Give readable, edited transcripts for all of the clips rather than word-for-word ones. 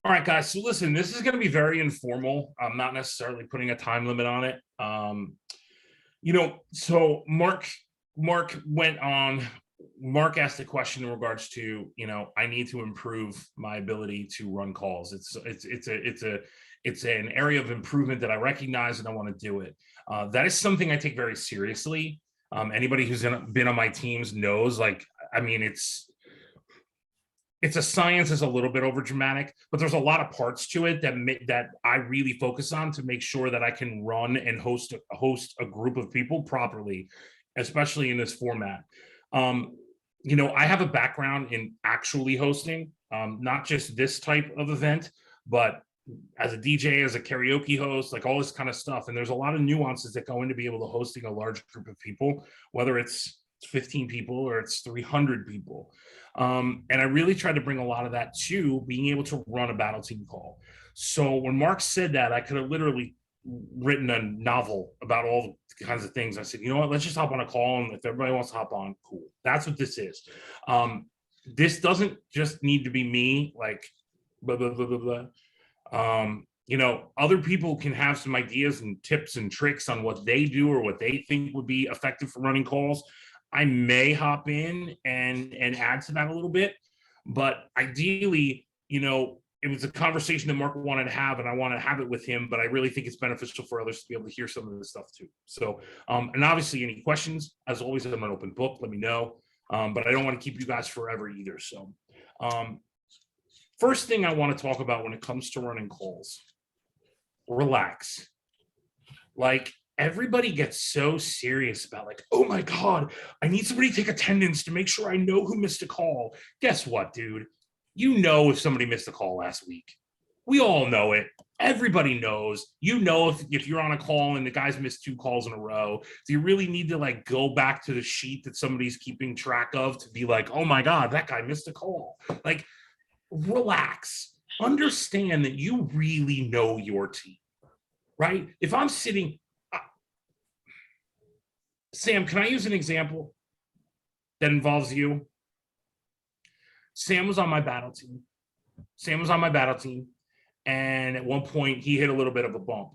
All right, guys. So listen, this is going to be very informal. I'm not necessarily putting a time limit on it. So Mark went on. Mark asked a question in regards to, I need to improve my ability to run calls. It's an area of improvement that I recognize and I want to do it. That is something I take very seriously. Anybody who's been on my teams knows, it's a science is a little bit over dramatic, but there's a lot of parts to it that I really focus on to make sure that I can run and host a group of people properly, especially in this format. I have a background in actually hosting, not just this type of event, but as a DJ, as a karaoke host, like all this kind of stuff. And there's a lot of nuances that go into be able to hosting a large group of people, whether it's 15 people or it's 300 people. And I really tried to bring a lot of that to being able to run a battle team call. So when Mark said that, I could have literally written a novel about all kinds of things. I said, you know what, let's just hop on a call, and if everybody wants to hop on, cool. That's what this is. This doesn't just need to be me, like blah, blah, blah, blah, blah. Other people can have some ideas and tips and tricks on what they do or what they think would be effective for running calls. I may hop in and add to that a little bit, but ideally, it was a conversation that Mark wanted to have, and I want to have it with him, but I really think it's beneficial for others to be able to hear some of this stuff too. So, and obviously any questions, as always, I'm an open book, let me know. But I don't want to keep you guys forever either. So, first thing I want to talk about when it comes to running calls, relax. Like, everybody gets so serious about like, oh my God, I need somebody to take attendance to make sure I know who missed a call. Guess what, dude? You know if somebody missed a call last week. We all know it. Everybody knows. If you're on a call and the guys missed 2 calls in a row, do you really need to like go back to the sheet that somebody's keeping track of to be like, oh my God, that guy missed a call? Like, relax. Understand that you really know your team, right? If I'm sitting, Sam, can I use an example that involves you? Sam was on my battle team. And at one point he hit a little bit of a bump,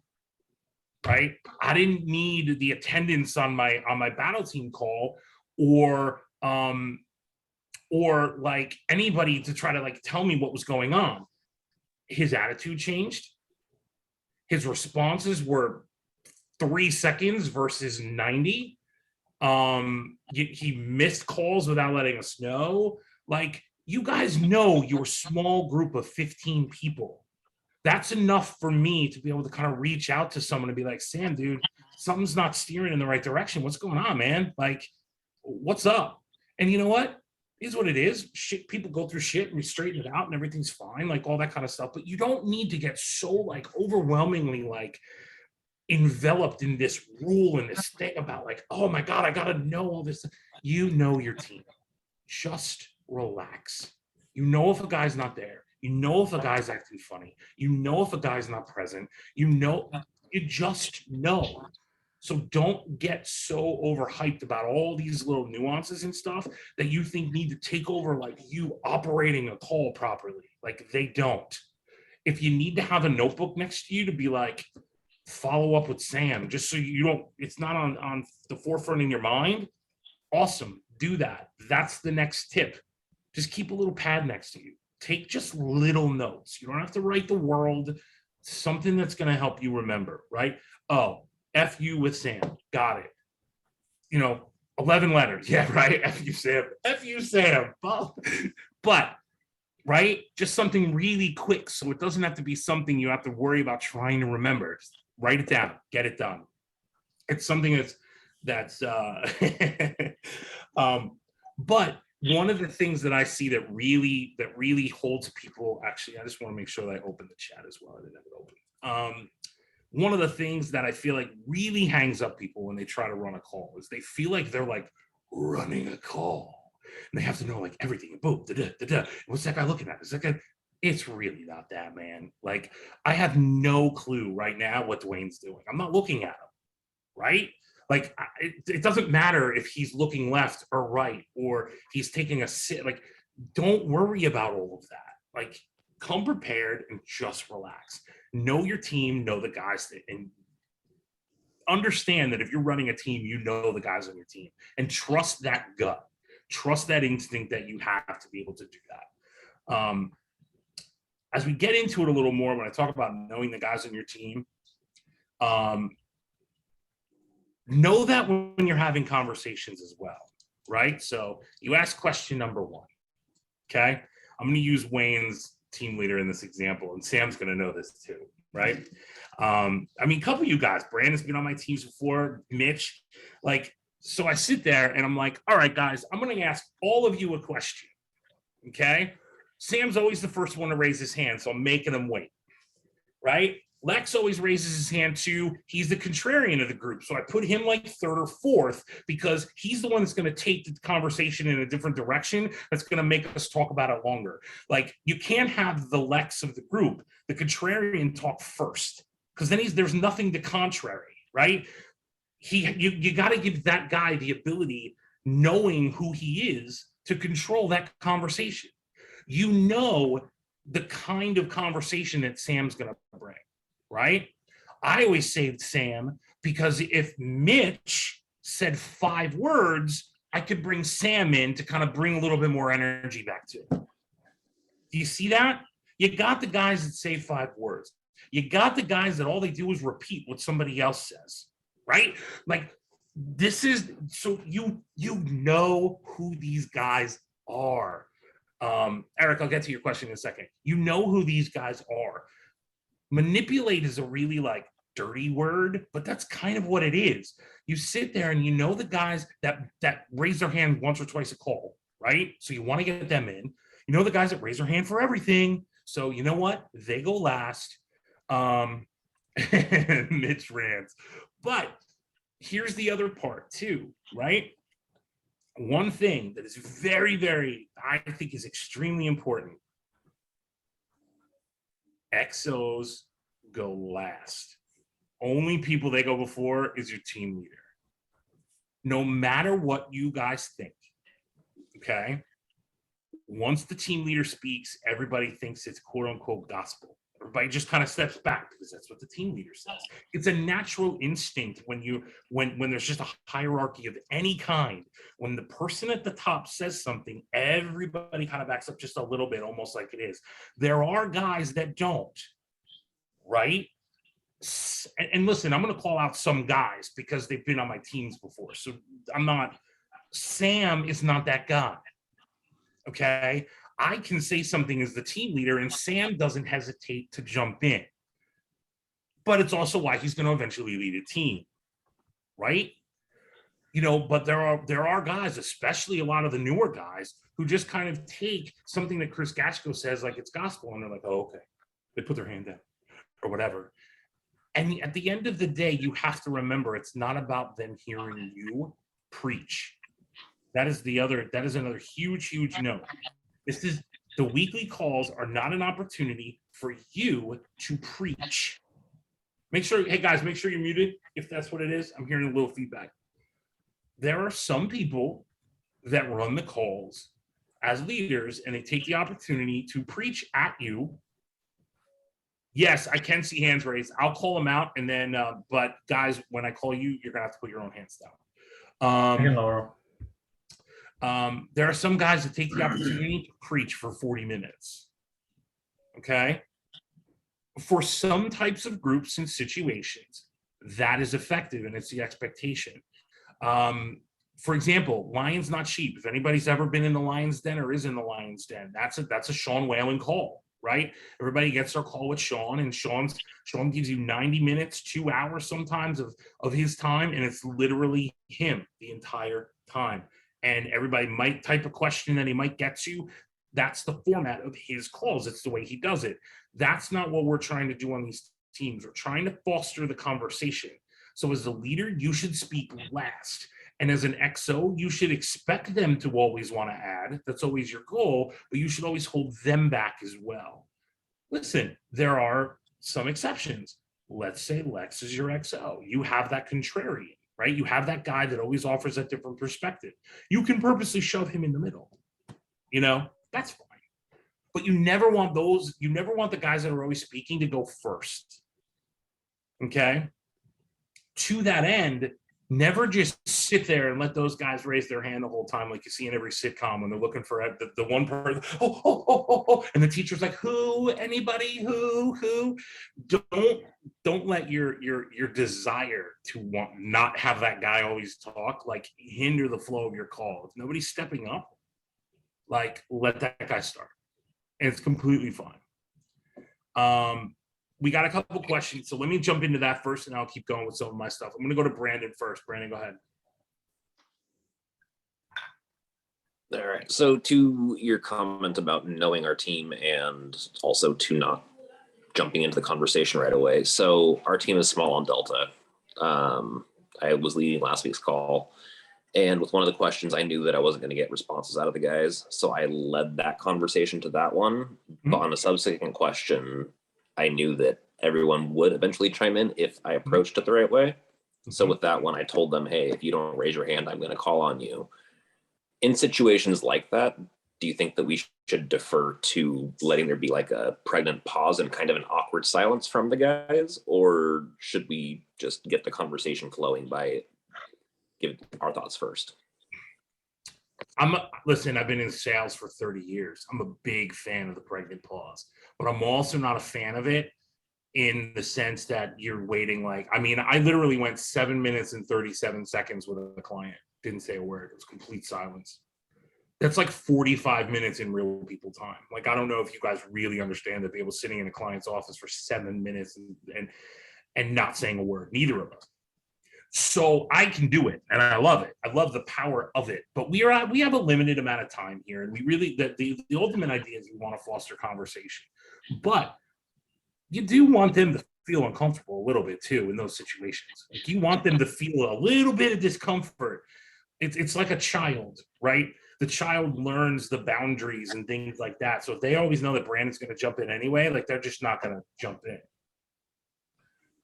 right? I didn't need the attendance on my battle team call or like anybody to try to like tell me what was going on. His attitude changed. His responses were 3 seconds versus 90. He missed calls without letting us know. Like, you guys know your small group of 15 people. That's enough for me to be able to kind of reach out to someone and be like, Sam, dude, something's not steering in the right direction. What's going on, man? Like, what's up? And you know what? Is what it is. Shit, people go through shit and we straighten it out and everything's fine, like all that kind of stuff. But you don't need to get so like overwhelmingly like enveloped in this rule and this thing about like, oh my God, I gotta know all this. You know your team. Just relax. You know if a guy's not there. You know if a guy's acting funny. You know if a guy's not present. You just know. So don't get so overhyped about all these little nuances and stuff that you think need to take over like you operating a call properly. Like, they don't. If you need to have a notebook next to you to be like, follow up with Sam, just so you don't, it's not on the forefront in your mind, awesome, do that. That's the next tip. Just keep a little pad next to you. Take just little notes. You don't have to write the world. Something that's going to help you remember, right? Oh, F you with Sam. Got it. 11 letters. Yeah, right? F you, Sam. F you, Sam. But, right? Just something really quick so it doesn't have to be something you have to worry about trying to remember. Just write it down. Get it done. It's something that's but one of the things that I see that really holds people, actually, I just want to make sure that I open the chat as well. I didn't have it open. One of the things that I feel like really hangs up people when they try to run a call is they feel like they're like running a call and they have to know like everything. Boom, what's that guy looking at? Is that guy? It's really not that, man. Like, I have no clue right now what Dwayne's doing. I'm not looking at him, right? Like, it doesn't matter if he's looking left or right or he's taking a sit. Like, don't worry about all of that. Like, come prepared and just relax. Know your team, know the guys, and understand that if you're running a team, you know the guys on your team, and trust that gut, trust that instinct that you have to be able to do that. As we get into it a little more, when I talk about knowing the guys on your team, know that when you're having conversations as well, right? So you ask question number one, okay? I'm going to use Wayne's team leader in this example, and Sam's going to know this too, right? I mean, a couple of you guys, Brandon's been on my teams before, Mitch, like, so I sit there and I'm like, all right, guys, I'm going to ask all of you a question, okay? Sam's always the first one to raise his hand, so I'm making him wait, right? Lex always raises his hand too. He's the contrarian of the group, so I put him like third or fourth because he's the one that's going to take the conversation in a different direction that's going to make us talk about it longer. Like, you can't have the Lex of the group, the contrarian, talk first, because then there's nothing to contrary, right? You got to give that guy the ability, knowing who he is, to control that conversation. You know the kind of conversation that Sam's going to bring, right? I always saved Sam because if Mitch said 5 words, I could bring Sam in to kind of bring a little bit more energy back to it. Do you see that? You got the guys that say 5 words. You got the guys that all they do is repeat what somebody else says, right? Like, this is, so you know who these guys are. Eric, I'll get to your question in a second. You know who these guys are. Manipulate is a really like dirty word, but that's kind of what it is. You sit there and you know the guys that raise their hand once or twice a call, right? So you want to get them in. You know the guys that raise their hand for everything. So you know what? They go last. Mitch rants. But here's the other part too, right? One thing that is very, very, I think is extremely important. XOs go last. Only people they go before is your team leader. No matter what you guys think, okay? Once the team leader speaks, everybody thinks it's quote unquote gospel. Everybody just kind of steps back because that's what the team leader says. It's a natural instinct when there's just a hierarchy of any kind. When the person at the top says something, everybody kind of backs up just a little bit, almost like it is. There are guys that don't, right? And listen, I'm going to call out some guys because they've been on my teams before. So Sam is not that guy, okay? I can say something as the team leader and Sam doesn't hesitate to jump in. But it's also why he's going to eventually lead a team, right? You know, but there are guys, especially a lot of the newer guys, who just kind of take something that Chris Gachko says like it's gospel, and they're like, oh, okay. They put their hand down or whatever. And at the end of the day, you have to remember it's not about them hearing you preach. That is another huge, huge note. This is, the weekly calls are not an opportunity for you to preach. Make sure, hey guys, make sure you're muted if that's what it is. I'm hearing a little feedback. There are some people that run the calls as leaders and they take the opportunity to preach at you. Yes, I can see hands raised. I'll call them out, and then, but guys, when I call you, you're gonna have to put your own hands down. There are some guys that take the opportunity to preach for 40 minutes. Okay. For some types of groups and situations, that is effective, and it's the expectation. For example, Lions Not Sheep. If anybody's ever been in the Lions Den or is in the Lions Den, that's a Sean Whalen call, right? Everybody gets their call with Sean, and Sean gives you 90 minutes, 2 hours sometimes of his time, and it's literally him the entire time. And everybody might type a question that he might get to. That's the format of his calls. It's the way he does it. That's not what we're trying to do on these teams. We're trying to foster the conversation. So as a leader, you should speak last. And as an XO, you should expect them to always want to add. That's always your goal, but you should always hold them back as well. Listen, there are some exceptions. Let's say Lex is your XO. You have that contrarian, right? You have that guy that always offers a different perspective. You can purposely shove him in the middle. You know, that's fine. But you never want the guys that are always speaking to go first. Okay? To that end, never just sit there and let those guys raise their hand the whole time like you see in every sitcom when they're looking for the one person, and the teacher's like, who, anybody, who. Don't let your desire to want not have that guy always talk like hinder the flow of your call. If nobody's stepping up, like let that guy start. And it's completely fine. We got a couple questions, so let me jump into that first, and I'll keep going with some of my stuff. I'm going to go to Brandon first. Brandon, go ahead. All right. So to your comment about knowing our team and also to not jumping into the conversation right away. So our team is small on Delta. I was leading last week's call. And with one of the questions, I knew that I wasn't going to get responses out of the guys. So I led that conversation to that one. Mm-hmm. But on the subsequent question, I knew that everyone would eventually chime in if I approached it the right way. Mm-hmm. So with that one, I told them, hey, if you don't raise your hand, I'm going to call on you. In situations like that, do you think that we should defer to letting there be like a pregnant pause and kind of an awkward silence from the guys? Or should we just get the conversation flowing by give our thoughts first? Listen, I've been in sales for 30 years. I'm a big fan of the pregnant pause, but I'm also not a fan of it in the sense that you're waiting. I literally went 7 minutes and 37 seconds with a client. Didn't say a word. It was complete silence. That's like 45 minutes in real people time. Like, I don't know if you guys really understand that people sitting in a client's office for 7 minutes and not saying a word, neither of us. So I can do it, and I love it. I love the power of it. But we have a limited amount of time here, and we really the ultimate idea is we want to foster conversation. But you do want them to feel uncomfortable a little bit too in those situations. Like, you want them to feel a little bit of discomfort. It's like a child, right? The child learns the boundaries and things like that. So if they always know that Brandon's going to jump in anyway, like, they're just not going to jump in.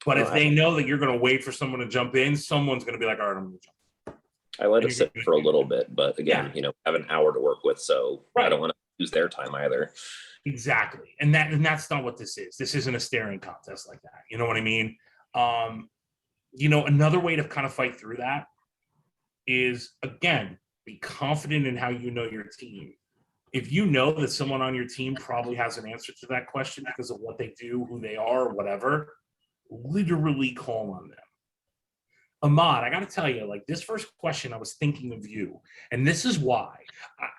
But if they know that you're going to wait for someone to jump in, someone's going to be like, all right, I'm going to jump. I let it sit for a little bit, but again, I have an hour to work with, so right. I don't want to use their time either. Exactly. And that's not what this is. This isn't a staring contest like that. You know what I mean? Another way to kind of fight through that is, again, be confident in how you know your team. If you know that someone on your team probably has an answer to that question because of what they do, who they are, whatever, literally call on them. Ahmad, I got to tell you, like, this first question, I was thinking of you, and this is why.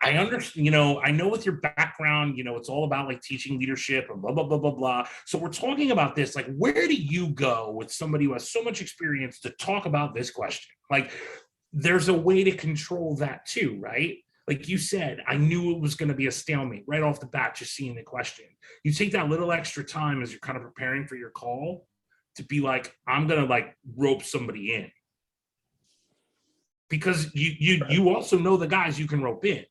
I understand, I know with your background, it's all about like teaching leadership and blah, blah, blah, blah, blah. So we're talking about this, like, where do you go with somebody who has so much experience to talk about this question? Like, there's a way to control that too, right? Like you said, I knew it was going to be a stalemate right off the bat, just seeing the question. You take that little extra time as you're kind of preparing for your call to be like, I'm going to like rope somebody in. Because you also know the guys you can rope in.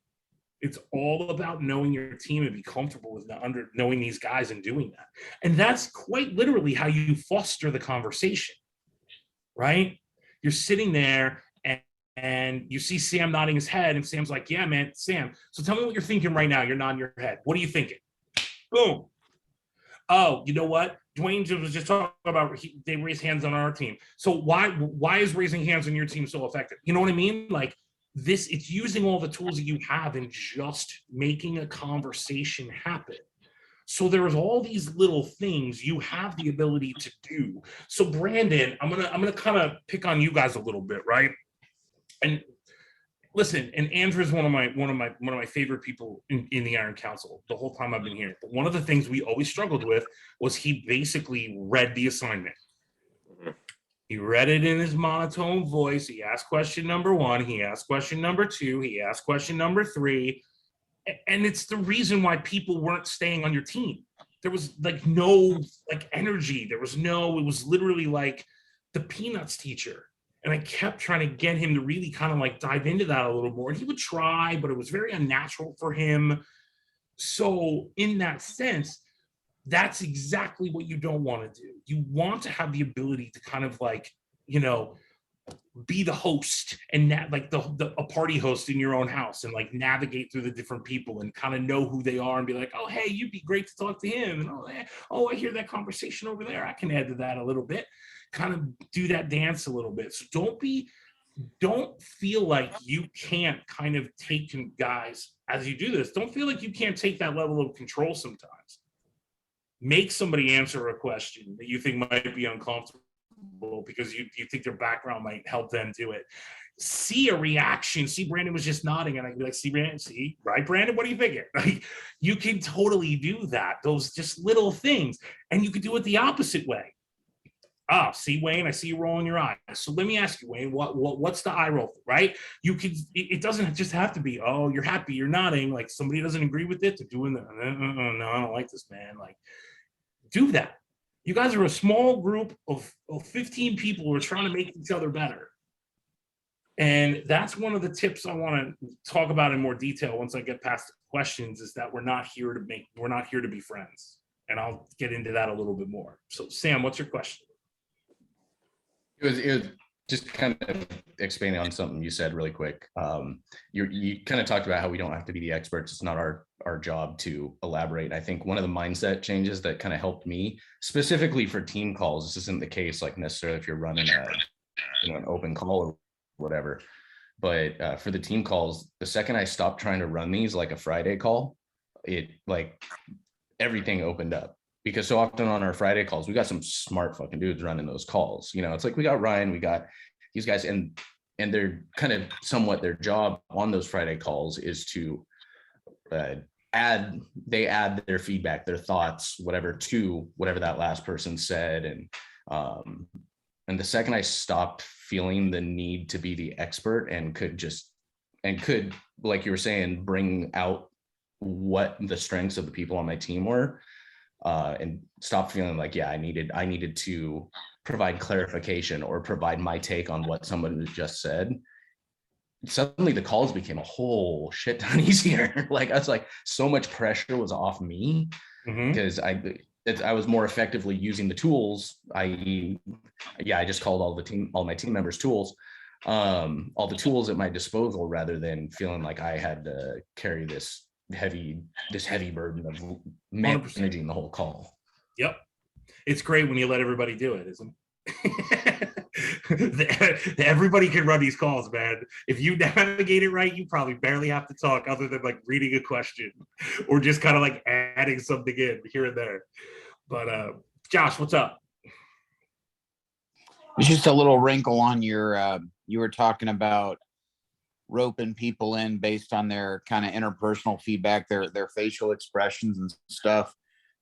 It's all about knowing your team and be comfortable with knowing these guys and doing that. And that's quite literally how you foster the conversation, right? You're sitting there and you see Sam nodding his head, and Sam's like, yeah, man, Sam, so tell me what you're thinking right now. You're nodding your head. What are you thinking? Boom. Oh, you know what? Dwayne was just talking about they raise hands on our team. So why is raising hands on your team so effective? You know what I mean? Like, this, it's using all the tools that you have and just making a conversation happen. So there's all these little things you have the ability to do. So Brandon, I'm gonna kind of pick on you guys a little bit, right? And listen, and Andrew is one of my favorite people in the Iron Council the whole time I've been here. But one of the things we always struggled with was he basically read the assignment. He read it in his monotone voice. He asked question number 1. He asked question number 2. He asked question number 3. And it's the reason why people weren't staying on your team. There was like no like energy. It was literally like the Peanuts teacher. And I kept trying to get him to really kind of like dive into that a little more. And he would try, but it was very unnatural for him. So in that sense, that's exactly what you don't want to do. You want to have the ability to kind of like, be the host and like a party host in your own house and like navigate through the different people and kind of know who they are and be like, oh, hey, you'd be great to talk to him. And I hear that conversation over there. I can add to that a little bit, kind of do that dance a little bit. So don't feel like you can't kind of take, guys, as you do this, don't feel like you can't take that level of control sometimes. Make somebody answer a question that you think might be uncomfortable because you think their background might help them do it. See a reaction. See, Brandon was just nodding, and I can be like, see, Brandon, see, right, Brandon, what are you thinking? Like, you can totally do that. Those just little things. And you could do it the opposite way. Ah, see, Wayne, I see you rolling your eyes. So let me ask you, Wayne, what's the eye roll, right? You can, it doesn't just have to be, oh, you're happy, you're nodding, like somebody doesn't agree with it, they're doing the, no, I don't like this, man. Like, do that. You guys are a small group of 15 people who are trying to make each other better. And that's one of the tips I want to talk about in more detail once I get past the questions, is that we're not here to be friends. And I'll get into that a little bit more. So Sam, what's your question? It was just kind of expanding on something you said really quick. You kind of talked about how we don't have to be the experts. It's not our job to elaborate. I think one of the mindset changes that kind of helped me specifically for team calls, this isn't the case like necessarily if you're running an open call or whatever, but for the team calls, the second I stopped trying to run these like a Friday call, it like everything opened up. Because so often on our Friday calls, we got some smart fucking dudes running those calls. You know, it's like we got Ryan, we got these guys, and they're kind of somewhat their job on those Friday calls is to add their feedback, their thoughts, whatever, to whatever that last person said. And the second I stopped feeling the need to be the expert and could, like you were saying, bring out what the strengths of the people on my team were, and stop feeling like, yeah, I needed to provide clarification or provide my take on what someone just said. Suddenly the calls became a whole shit ton easier. Like, I was like, so much pressure was off me because I was more effectively using the tools, i.e., I just called all my team members tools, all the tools at my disposal, rather than feeling like I had to carry this heavy burden of managing the whole call. Yep. It's great when you let everybody do it, isn't it? Everybody can run these calls, man. If you navigate it right, you probably barely have to talk other than like reading a question or just kind of like adding something in here and there. But Josh, what's up? It's just a little wrinkle on your, you were talking about roping people in based on their kind of interpersonal feedback, their facial expressions and stuff.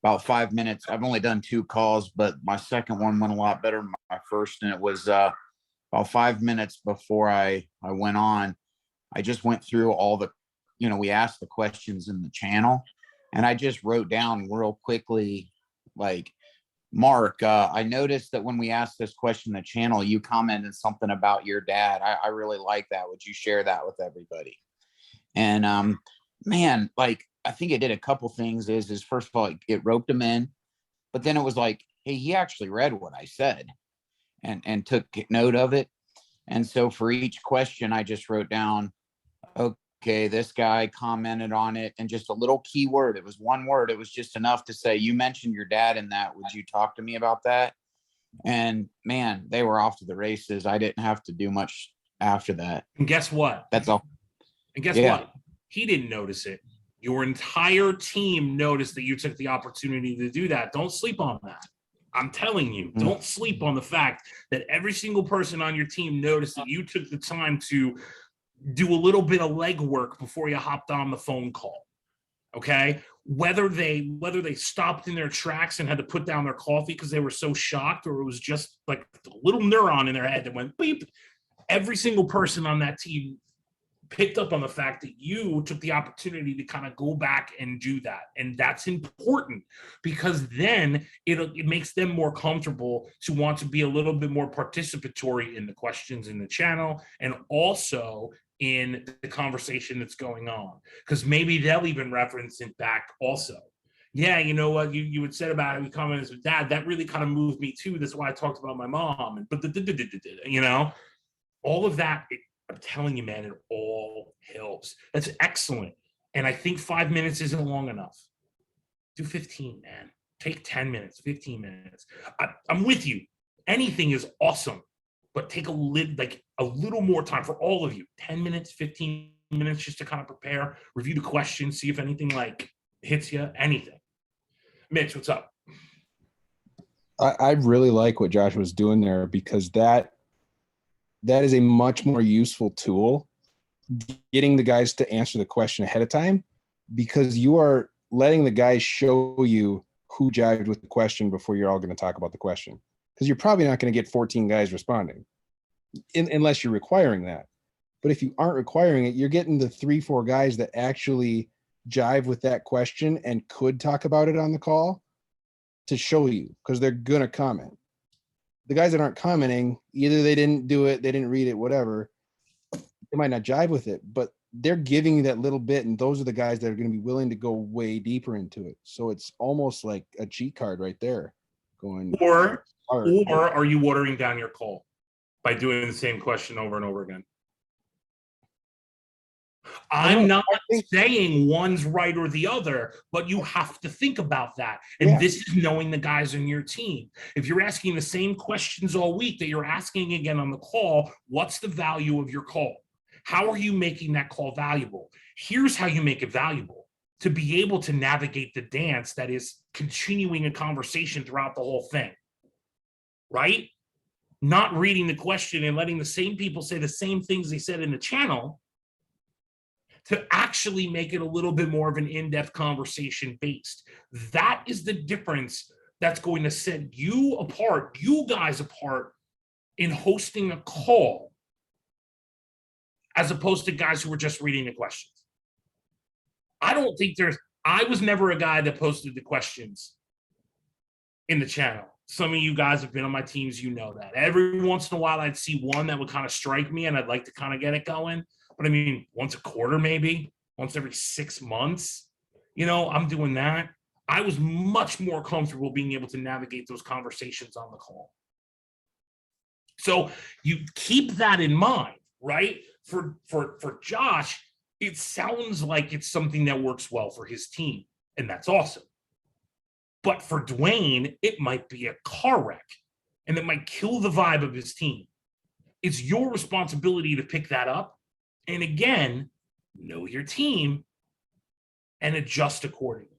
About 5 minutes. I've only done 2 calls, but my second one went a lot better than my first. And it was about 5 minutes before I went on. I just went through all the, we asked the questions in the channel, and I just wrote down real quickly, like, Mark, I noticed that when we asked this question in the channel, you commented something about your dad. I really like that. Would you share that with everybody? And man, like, I think it did a couple things. Is first of all, it roped him in, but then it was like, hey, he actually read what I said and took note of it. And so for each question, I just wrote down, okay, this guy commented on it, and just a little keyword. It was one word. It was just enough to say, you mentioned your dad in that. Would you talk to me about that? And man, they were off to the races. I didn't have to do much after that. And guess what? That's all. And guess what? He didn't notice it. Your entire team noticed that you took the opportunity to do that. Don't sleep on that. I'm telling you, don't sleep on the fact that every single person on your team noticed that you took the time to do a little bit of legwork before you hopped on the phone call. Okay? Whether they stopped in their tracks and had to put down their coffee because they were so shocked, or it was just like a little neuron in their head that went beep. Every single person on that team picked up on the fact that you took the opportunity to kind of go back and do that. And that's important, because then it makes them more comfortable to want to be a little bit more participatory in the questions in the channel, and also in the conversation that's going on, because maybe they'll even reference it back also. Yeah, you know what you had said about it, we commented with dad, that really kind of moved me too. That's why I talked about my mom. And but all of that, I'm telling you, man, it all helps. That's excellent. And I think 5 minutes isn't long enough. Do 15, man. Take 10 minutes, 15 minutes. I'm with you. Anything is awesome, but take a little more time for all of you. 10 minutes, 15 minutes just to kind of prepare, review the questions, see if anything like hits you, anything. Mitch, what's up? I really like what Josh was doing there, because that is a much more useful tool, getting the guys to answer the question ahead of time, because you are letting the guys show you who jived with the question before you're all going to talk about the question, because you're probably not going to get 14 guys responding unless you're requiring that. But if you aren't requiring it, you're getting the 3-4 guys that actually jive with that question and could talk about it on the call to show you, because they're going to comment. The guys that aren't commenting, either they didn't do it, they didn't read it, whatever, they might not jive with it, but they're giving you that little bit. And those are the guys that are going to be willing to go way deeper into it. So it's almost like a cheat card right there going. Or hard. are you watering down your call by doing the same question over and over again? I'm not saying one's right or the other, but you have to think about that. And Yeah. this is knowing the guys on your team. If you're asking the same questions all week that you're asking again on the call, what's the value of your call? How are you making that call valuable? Here's how you make it valuable: to be able to navigate the dance that is continuing a conversation throughout the whole thing, right? Not reading the question and letting the same people say the same things they said in the channel, to actually make it a little bit more of an in-depth conversation based. That is the difference that's going to set you apart, you guys apart, in hosting a call, as opposed to guys who were just reading the questions. I was never a guy that posted the questions in the channel. Some of you guys have been on my teams, you know that. Every once in a while, I'd see one that would kind of strike me and I'd like to kind of get it going. But I mean, once a quarter, maybe once every 6 months, I'm doing that. I was much more comfortable being able to navigate those conversations on the call. So you keep that in mind, right? For Josh, it sounds like it's something that works well for his team, and that's awesome. But for Dwayne, it might be a car wreck, and it might kill the vibe of his team. It's your responsibility to pick that up. And again, know your team and adjust accordingly.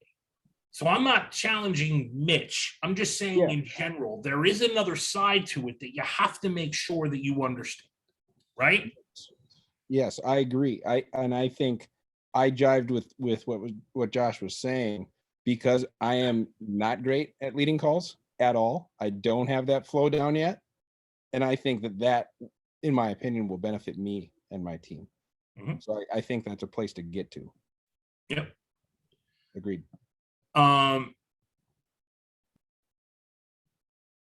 So I'm not challenging Mitch. I'm just saying in general, there is another side to it that you have to make sure that you understand, right? Yes, I agree. I think I jived with what Josh was saying, because I am not great at leading calls at all. I don't have that flow down yet. And I think that, in my opinion, will benefit me and my team. Mhm. So I think that's a place to get to. Yep. Agreed.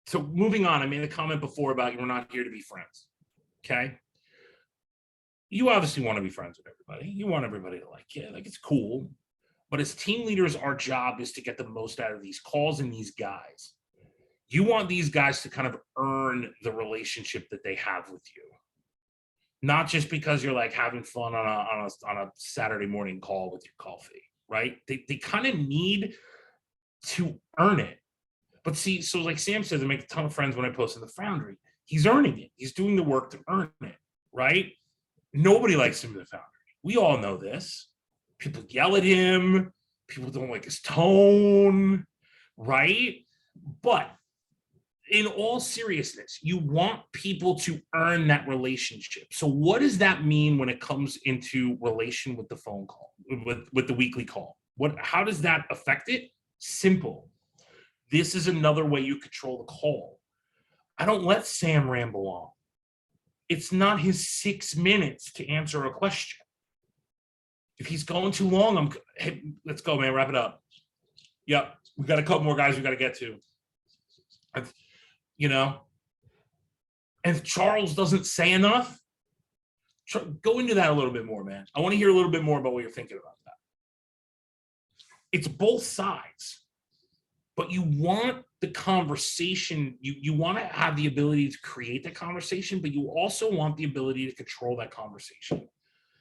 So moving on, I made a comment before about we're not here to be friends. Okay. You obviously want to be friends with everybody. You want everybody to like you. Like, it's cool. But as team leaders, our job is to get the most out of these calls and these guys. You want these guys to kind of earn the relationship that they have with you. Not just because you're like having fun on a Saturday morning call with your coffee, right? They kind of need to earn it. But see, so like Sam says, I make a ton of friends when I post in the Foundry. He's earning it. He's doing the work to earn it, right? Nobody likes him in the Foundry. We all know this. People yell at him. People don't like his tone, right? But in all seriousness, you want people to earn that relationship. So what does that mean when it comes into relation with the phone call, with the weekly call? How does that affect it? Simple. This is another way you control the call. I don't let Sam ramble on. It's not his 6 minutes to answer a question. If he's going too long, hey, let's go, man, wrap it up. Yep, we got a couple more guys we got to get to. And if Charles doesn't say enough, go into that a little bit more, man. I want to hear a little bit more about what you're thinking about that. It's both sides, but you want the conversation, you want to have the ability to create the conversation, but you also want the ability to control that conversation.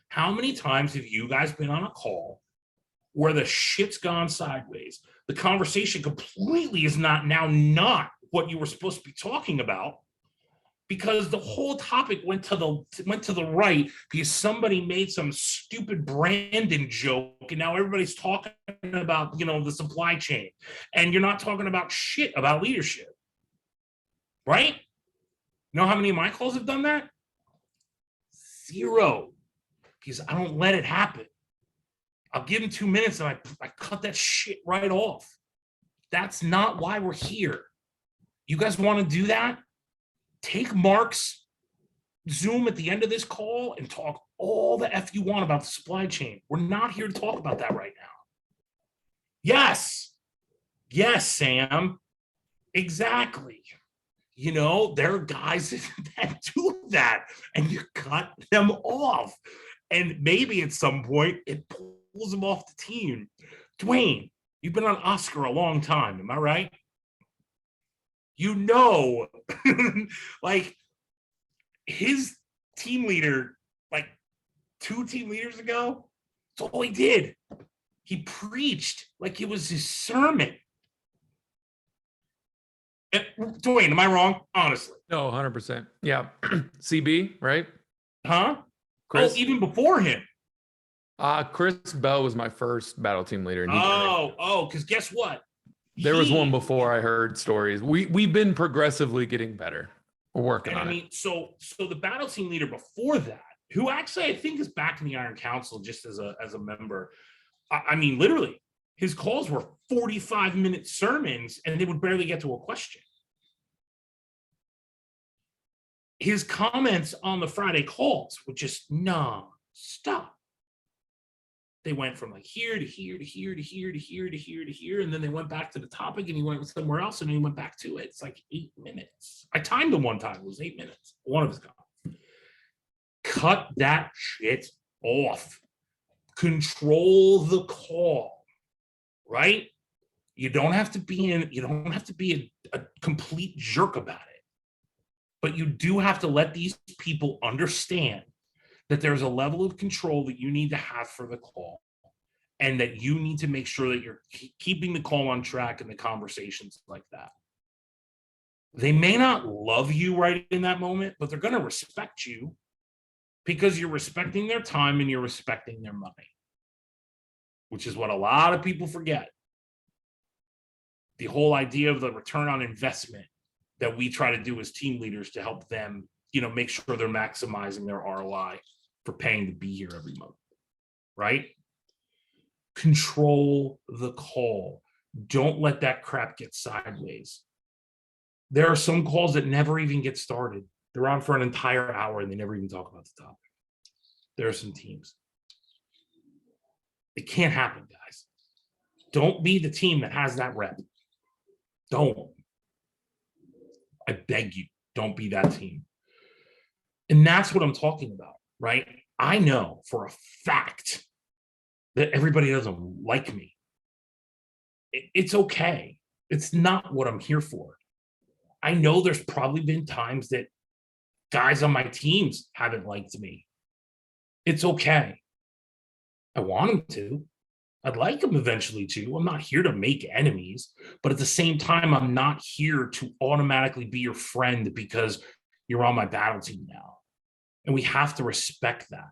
How many times have you guys been on a call where the shit's gone sideways? The conversation completely is not what you were supposed to be talking about, because the whole topic went to the right because somebody made some stupid Brandon joke, and now everybody's talking about, the supply chain, and you're not talking about shit about leadership, right? You know how many of my calls have done that? 0, because I don't let it happen. I'll give them 2 minutes and I cut that shit right off. That's not why we're here. You guys want to do that? Take Mark's Zoom at the end of this call and talk all the F you want about the supply chain. We're not here to talk about that right now. Yes, Sam, exactly. There are guys that do that, and you cut them off. And maybe at some point it pulls them off the team. Dwayne, you've been on Oscar a long time, am I right? Like his team leader, like 2 team leaders ago, that's all he did. He preached like it was his sermon. Dwayne, am I wrong? Honestly. No, 100%. Yeah. CB, right? Huh? Chris? Oh, even before him. Chris Bell was my first battle team leader. And because guess what? There was one before. I heard stories. We've been progressively getting better. We're working on it. So the battle team leader before that, who actually I think is back in the Iron Council just as a member. Literally, his calls were 45-minute sermons, and they would barely get to a question. His comments on the Friday calls were just non-stop. They went from like here to here to here to here to here to here to here, and then they went back to the topic, and he went somewhere else, and then he went back to it. It's like 8 minutes. I timed him one time. It was 8 minutes. One of his comments. Cut that shit off. Control the call, right? You don't have to be a complete jerk about it, but you do have to let these people understand that there's a level of control that you need to have for the call, and that you need to make sure that you're keeping the call on track and the conversations like that. They may not love you right in that moment, but they're going to respect you because you're respecting their time and you're respecting their money, which is what a lot of people forget. The whole idea of the return on investment that we try to do as team leaders to help them, make sure they're maximizing their ROI for paying to be here every month, right? Control the call. Don't let that crap get sideways. There are some calls that never even get started. They're on for an entire hour and they never even talk about the topic. There are some teams. It can't happen, guys. Don't be the team that has that rep. Don't. I beg you, don't be that team. And that's what I'm talking about, right? I know for a fact that everybody doesn't like me. It's okay. It's not what I'm here for. I know there's probably been times that guys on my teams haven't liked me. It's okay. I want them to. I'd like them eventually to. I'm not here to make enemies, but at the same time, I'm not here to automatically be your friend because you're on my battle team now. And we have to respect that.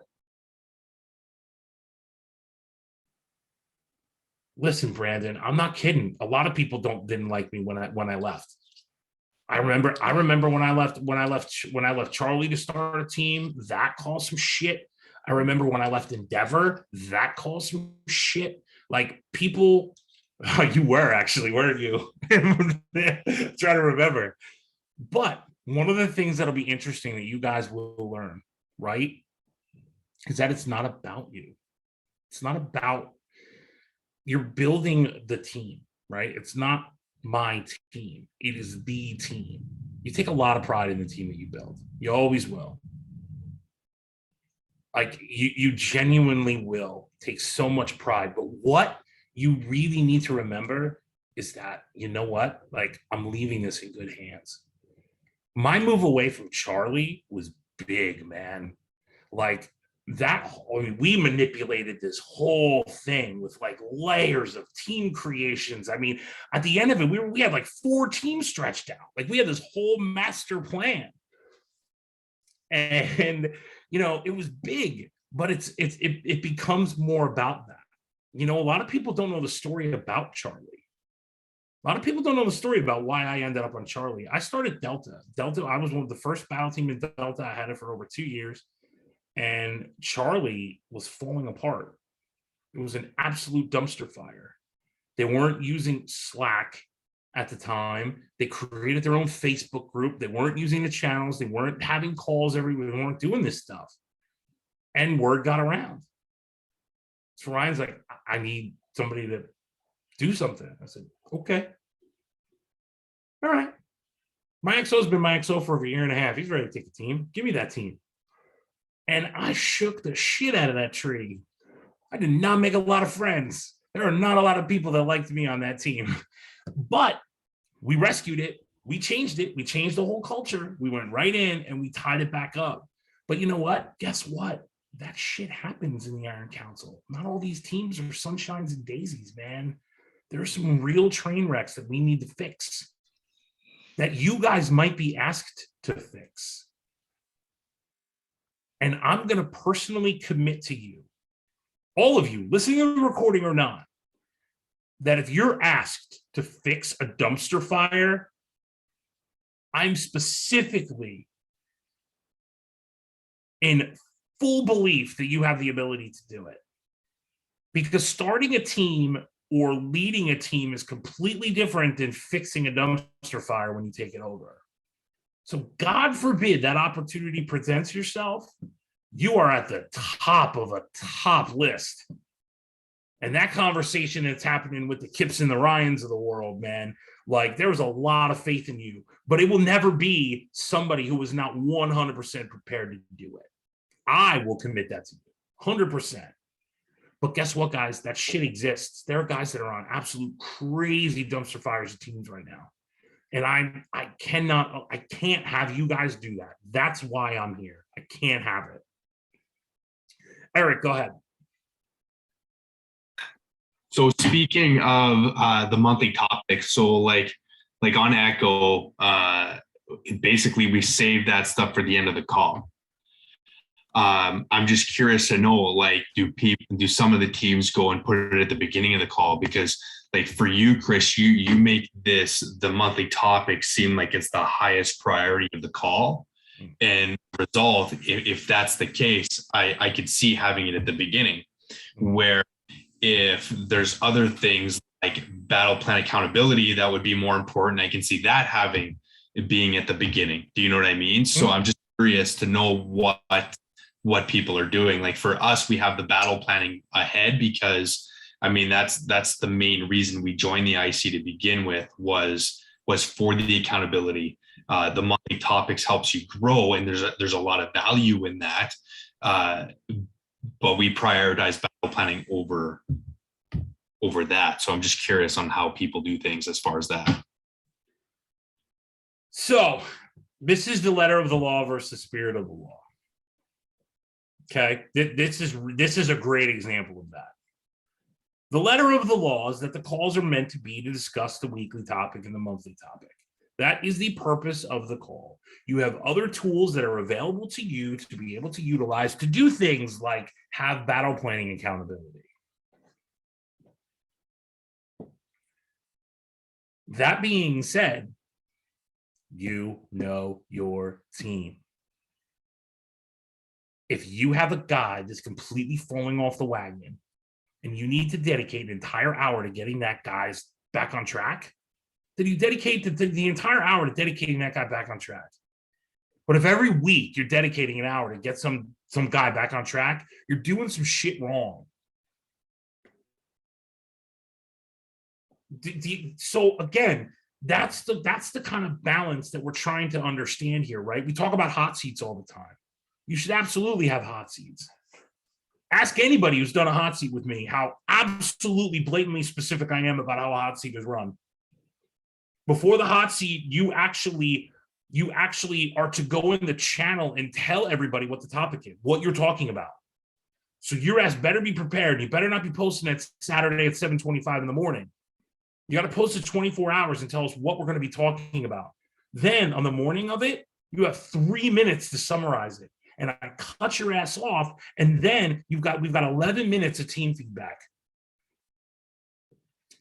Listen, Brandon, I'm not kidding. A lot of people didn't like me when I left. I remember when I left Charlie to start a team, that caused some shit. I remember when I left Endeavor, that caused some shit. Like people, you were actually, weren't you? Trying to remember. But one of the things that'll be interesting that you guys will learn, right, is that it's not about you. It's not about, you're building the team, right? It's not my team. It is the team. You take a lot of pride in the team that you build. You always will. Like you genuinely will take so much pride. But what you really need to remember is that, you know what? Like, I'm leaving this in good hands. My move away from Charlie was big, man. Like, that, I mean, we manipulated this whole thing with like layers of team creations. I mean, at the end of it, we had like 4 teams stretched out. Like, we had this whole master plan. And you know, it was big, but it becomes more about that. You know, a lot of people don't know the story about Charlie. A lot of people don't know the story about why I ended up on Charlie. I started Delta. I was one of the first battle team in Delta. I had it for over 2 years. And Charlie was falling apart. It was an absolute dumpster fire. They weren't using Slack at the time. They created their own Facebook group. They weren't using the channels. They weren't having calls everywhere. They weren't doing this stuff. And word got around. So Ryan's like, I need somebody to do something. I said, okay. All right. My XO's been my XO for over a year and a half. He's ready to take a team. Give me that team. And I shook the shit out of that tree. I did not make a lot of friends. There are not a lot of people that liked me on that team. But we rescued it. We changed it. We changed the whole culture. We went right in and we tied it back up. But you know what? Guess what? That shit happens in the Iron Council. Not all these teams are sunshines and daisies, man. There are some real train wrecks that we need to fix, that you guys might be asked to fix. And I'm going to personally commit to you, all of you, listening to the recording or not, that if you're asked to fix a dumpster fire, I'm specifically in full belief that you have the ability to do it. Because starting a team or leading a team is completely different than fixing a dumpster fire when you take it over. So God forbid that opportunity presents yourself, you are at the top of a top list. And that conversation that's happening with the Kips and the Ryans of the world, man, like there was a lot of faith in you, but it will never be somebody who was not 100% prepared to do it. I will commit that to you, 100%. But guess what, guys? That shit exists. There are guys that are on absolute crazy dumpster fires of teams right now. And I can't have you guys do that. That's why I'm here. I can't have it. Eric, go ahead. So speaking of the monthly topics, so like on Echo, basically we save that stuff for the end of the call. I'm just curious to know, like, do some of the teams go and put it at the beginning of the call? Because like for you, Chris, you make the monthly topic seem like it's the highest priority of the call. And result, if that's the case, I could see having it at the beginning, where if there's other things like battle plan accountability that would be more important, I can see that being at the beginning. Do you know what I mean? So I'm just curious to know what people are doing. Like for us, we have the battle planning ahead because I mean that's the main reason we joined the IC to begin with was for the accountability. The monthly topics helps you grow, and there's a lot of value in that. But we prioritize battle planning over that. So I'm just curious on how people do things as far as that. So this is the letter of the law versus the spirit of the law. Okay, this is a great example of that. The letter of the law is that the calls are meant to be to discuss the weekly topic and the monthly topic. That is the purpose of the call. You have other tools that are available to you to be able to utilize to do things like have battle planning accountability. That being said, you know your team. If you have a guy that's completely falling off the wagon and you need to dedicate an entire hour to getting that guy back on track, then you dedicate the entire hour to dedicating that guy back on track. But if every week you're dedicating an hour to get some guy back on track, you're doing some shit wrong. So again, that's the kind of balance that we're trying to understand here, right? We talk about hot seats all the time. You should absolutely have hot seats. Ask anybody who's done a hot seat with me how absolutely blatantly specific I am about how a hot seat is run. Before the hot seat, you actually are to go in the channel and tell everybody what the topic is, what you're talking about. So your ass better be prepared. You better not be posting it Saturday at 7:25 in the morning. You got to post it 24 hours and tell us what we're going to be talking about. Then on the morning of it, you have 3 minutes to summarize it. And I cut your ass off. And then we've got 11 minutes of team feedback.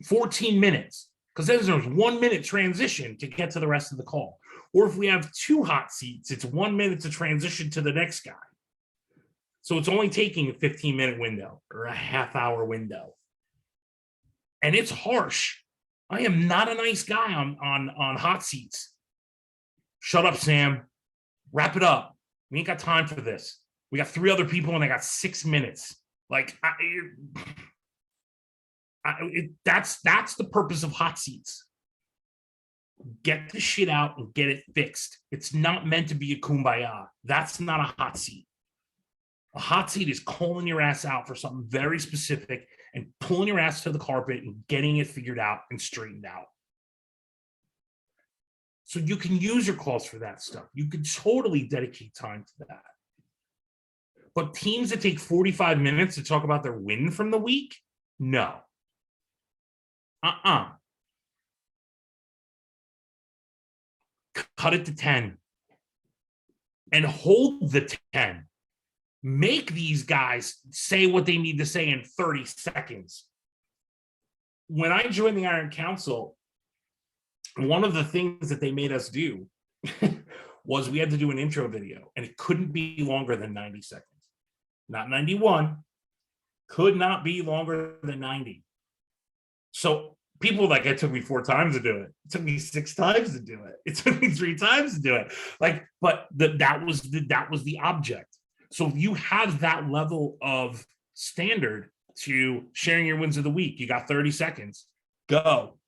14 minutes. Because then there's 1 minute transition to get to the rest of the call. Or if we have 2 hot seats, it's 1 minute to transition to the next guy. So it's only taking a 15-minute window or a half-hour window. And it's harsh. I am not a nice guy on hot seats. Shut up, Sam. Wrap it up. We ain't got time for this. We got 3 other people and they got 6 minutes. Like, that's the purpose of hot seats. Get the shit out and get it fixed. It's not meant to be a kumbaya. That's not a hot seat. A hot seat is calling your ass out for something very specific and pulling your ass to the carpet and getting it figured out and straightened out. So you can use your calls for that stuff. You can totally dedicate time to that. But teams that take 45 minutes to talk about their win from the week, no. Cut it to 10 and hold the 10. Make these guys say what they need to say in 30 seconds. When I joined the Iron Council, one of the things that they made us do was we had to do an intro video, and it couldn't be longer than 90 seconds. Not 91, could not be longer than 90. So people like, it took me 4 times to do it. It took me 6 times to do it. It took me 3 times to do it. Like, but that was the object. So if you have that level of standard to sharing your wins of the week, you got 30 seconds, go.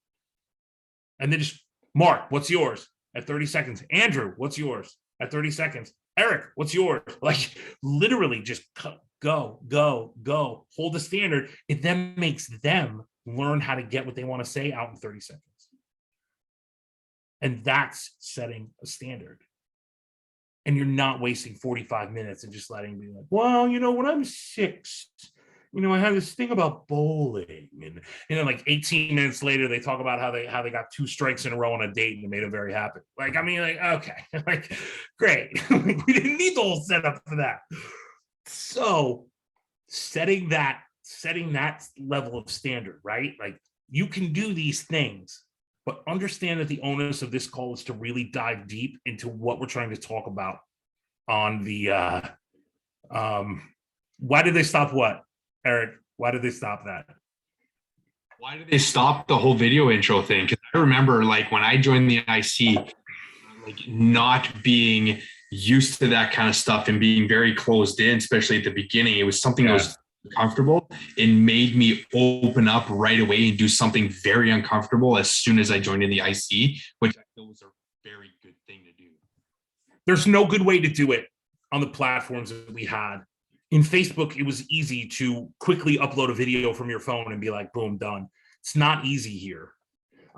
And then just, Mark, what's yours? At 30 seconds. Andrew, what's yours? At 30 seconds. Eric, what's yours? Like, literally just go. Hold the standard. It then makes them learn how to get what they want to say out in 30 seconds. And that's setting a standard. And you're not wasting 45 minutes and just letting me like, well, when I'm 6, I had this thing about bowling, and like 18 minutes later, they talk about how they got 2 strikes in a row on a date and it made them very happy. Like, I mean, like, okay, like, great. Like, we didn't need the whole setup for that. So setting that level of standard, right? Like, you can do these things, but understand that the onus of this call is to really dive deep into what we're trying to talk about on the why did they stop what? Eric, why did they stop that? Why did they stop the whole video intro thing? Because I remember, like, when I joined the IC, like, not being used to that kind of stuff and being very closed in, especially at the beginning. It was something that was comfortable. It made me open up right away and do something very uncomfortable as soon as I joined in the IC, which I feel was a very good thing to do. There's no good way to do it on the platforms that we had. In Facebook, it was easy to quickly upload a video from your phone and be like, boom, done. It's not easy here.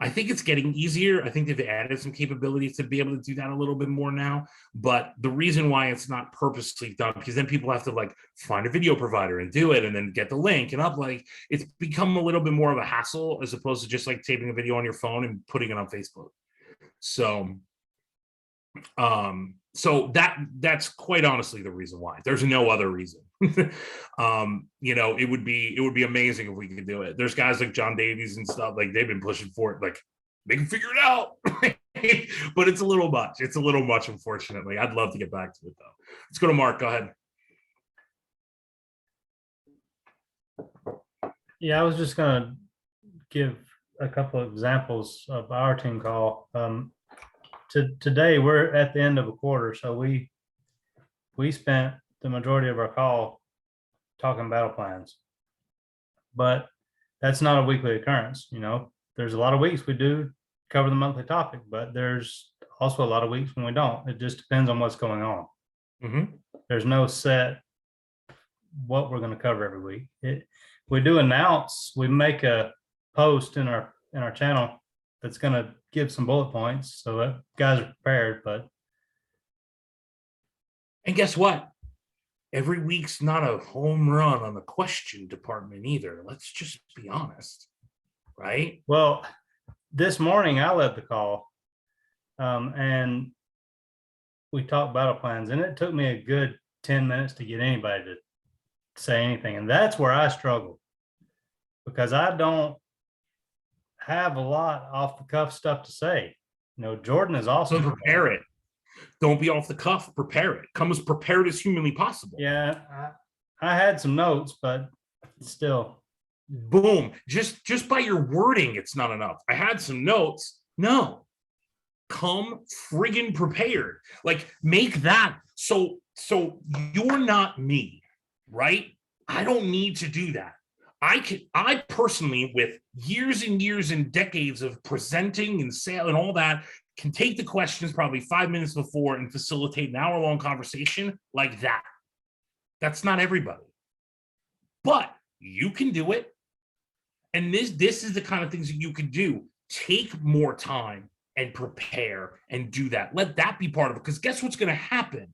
I think it's getting easier. I think they've added some capabilities to be able to do that a little bit more now. But the reason why it's not purposely done, because then people have to like find a video provider and do it and then get the link and upload. It's become a little bit more of a hassle as opposed to just like taping a video on your phone and putting it on Facebook. So that's quite honestly the reason why. There's no other reason. It would be amazing if we could do it. There's guys like John Davies and stuff, like they've been pushing for it, like they can figure it out. But it's a little much. It's a little much, unfortunately. I'd love to get back to it though. Let's go to Mark. Go ahead. Yeah, I was just gonna give a couple of examples of our team call. Today we're at the end of a quarter, so we spent the majority of our call talking battle plans, but that's not a weekly occurrence. There's a lot of weeks we do cover the monthly topic, but there's also a lot of weeks when we don't. It just depends on what's going on. Mm-hmm. There's no set what we're going to cover every week. We do announce, we make a post in our channel that's going to give some bullet points so that guys are prepared. But And guess what? Every week's not a home run on the question department either. Let's just be honest, right? well, this morning I led the call, and we talked battle plans, and it took me a good 10 minutes to get anybody to say anything. And that's where I struggle, because I don't have a lot off the cuff stuff to say. You know, Jordan is So also prepare it. Don't be off the cuff. Prepare it. Come as prepared as humanly possible. Yeah, I had some notes, but still. Boom. Just by your wording, it's not enough. I had some notes. No. Come friggin' prepared. Like, make that so you're not me, right? I don't need to do that. I personally, with years and years and decades of presenting and sale and all that, can take the questions probably 5 minutes before and facilitate an hour-long conversation like that. That's not everybody, but you can do it. And this is the kind of things that you can do. Take more time and prepare and do that. Let that be part of it. Because guess what's going to happen?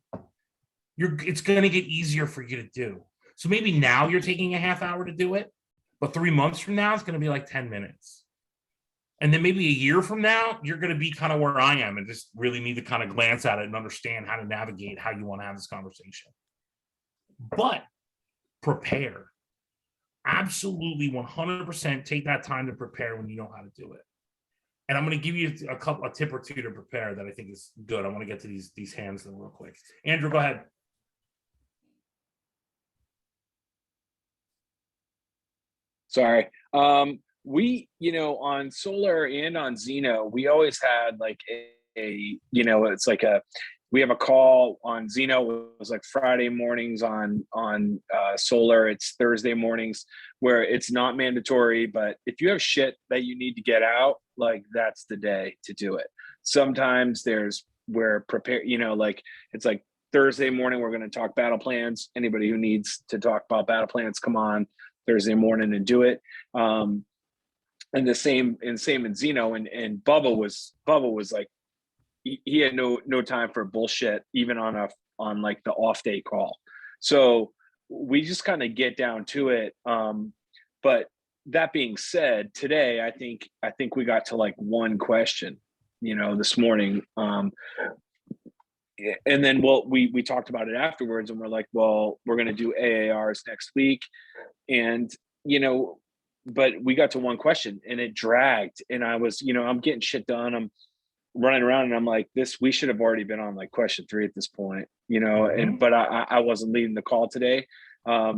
It's going to get easier for you to do. So maybe now you're taking a half hour to do it, but 3 months from now, it's going to be like 10 minutes. And then maybe a year from now, you're going to be kind of where I am and just really need to kind of glance at it and understand how to navigate how you want to have this conversation. But prepare. Absolutely 100% take that time to prepare when you know how to do it. And I'm going to give you a tip or two to prepare that I think is good. I want to get to these hands real quick. Andrew, go ahead. Sorry. We, on Solar and on Xeno, we always had like it's like we have a call on Xeno. It was like Friday mornings on Solar. It's Thursday mornings where it's not mandatory, but if you have shit that you need to get out, like that's the day to do it. Sometimes we're prepared, like it's like Thursday morning, we're going to talk battle plans. Anybody who needs to talk about battle plans, come on Thursday morning and do it. And the same in Xeno, and Bubba was like, he had no time for bullshit, even on like the off day call. So we just kind of get down to it. But that being said, today, I think we got to like one question, this morning. And then, we talked about it afterwards, and we're like, well, we're going to do AARs next week. And, but we got to one question and it dragged, and I was, I'm getting shit done. I'm running around and I'm like, we should have already been on like question 3 at this point, but I wasn't leading the call today. I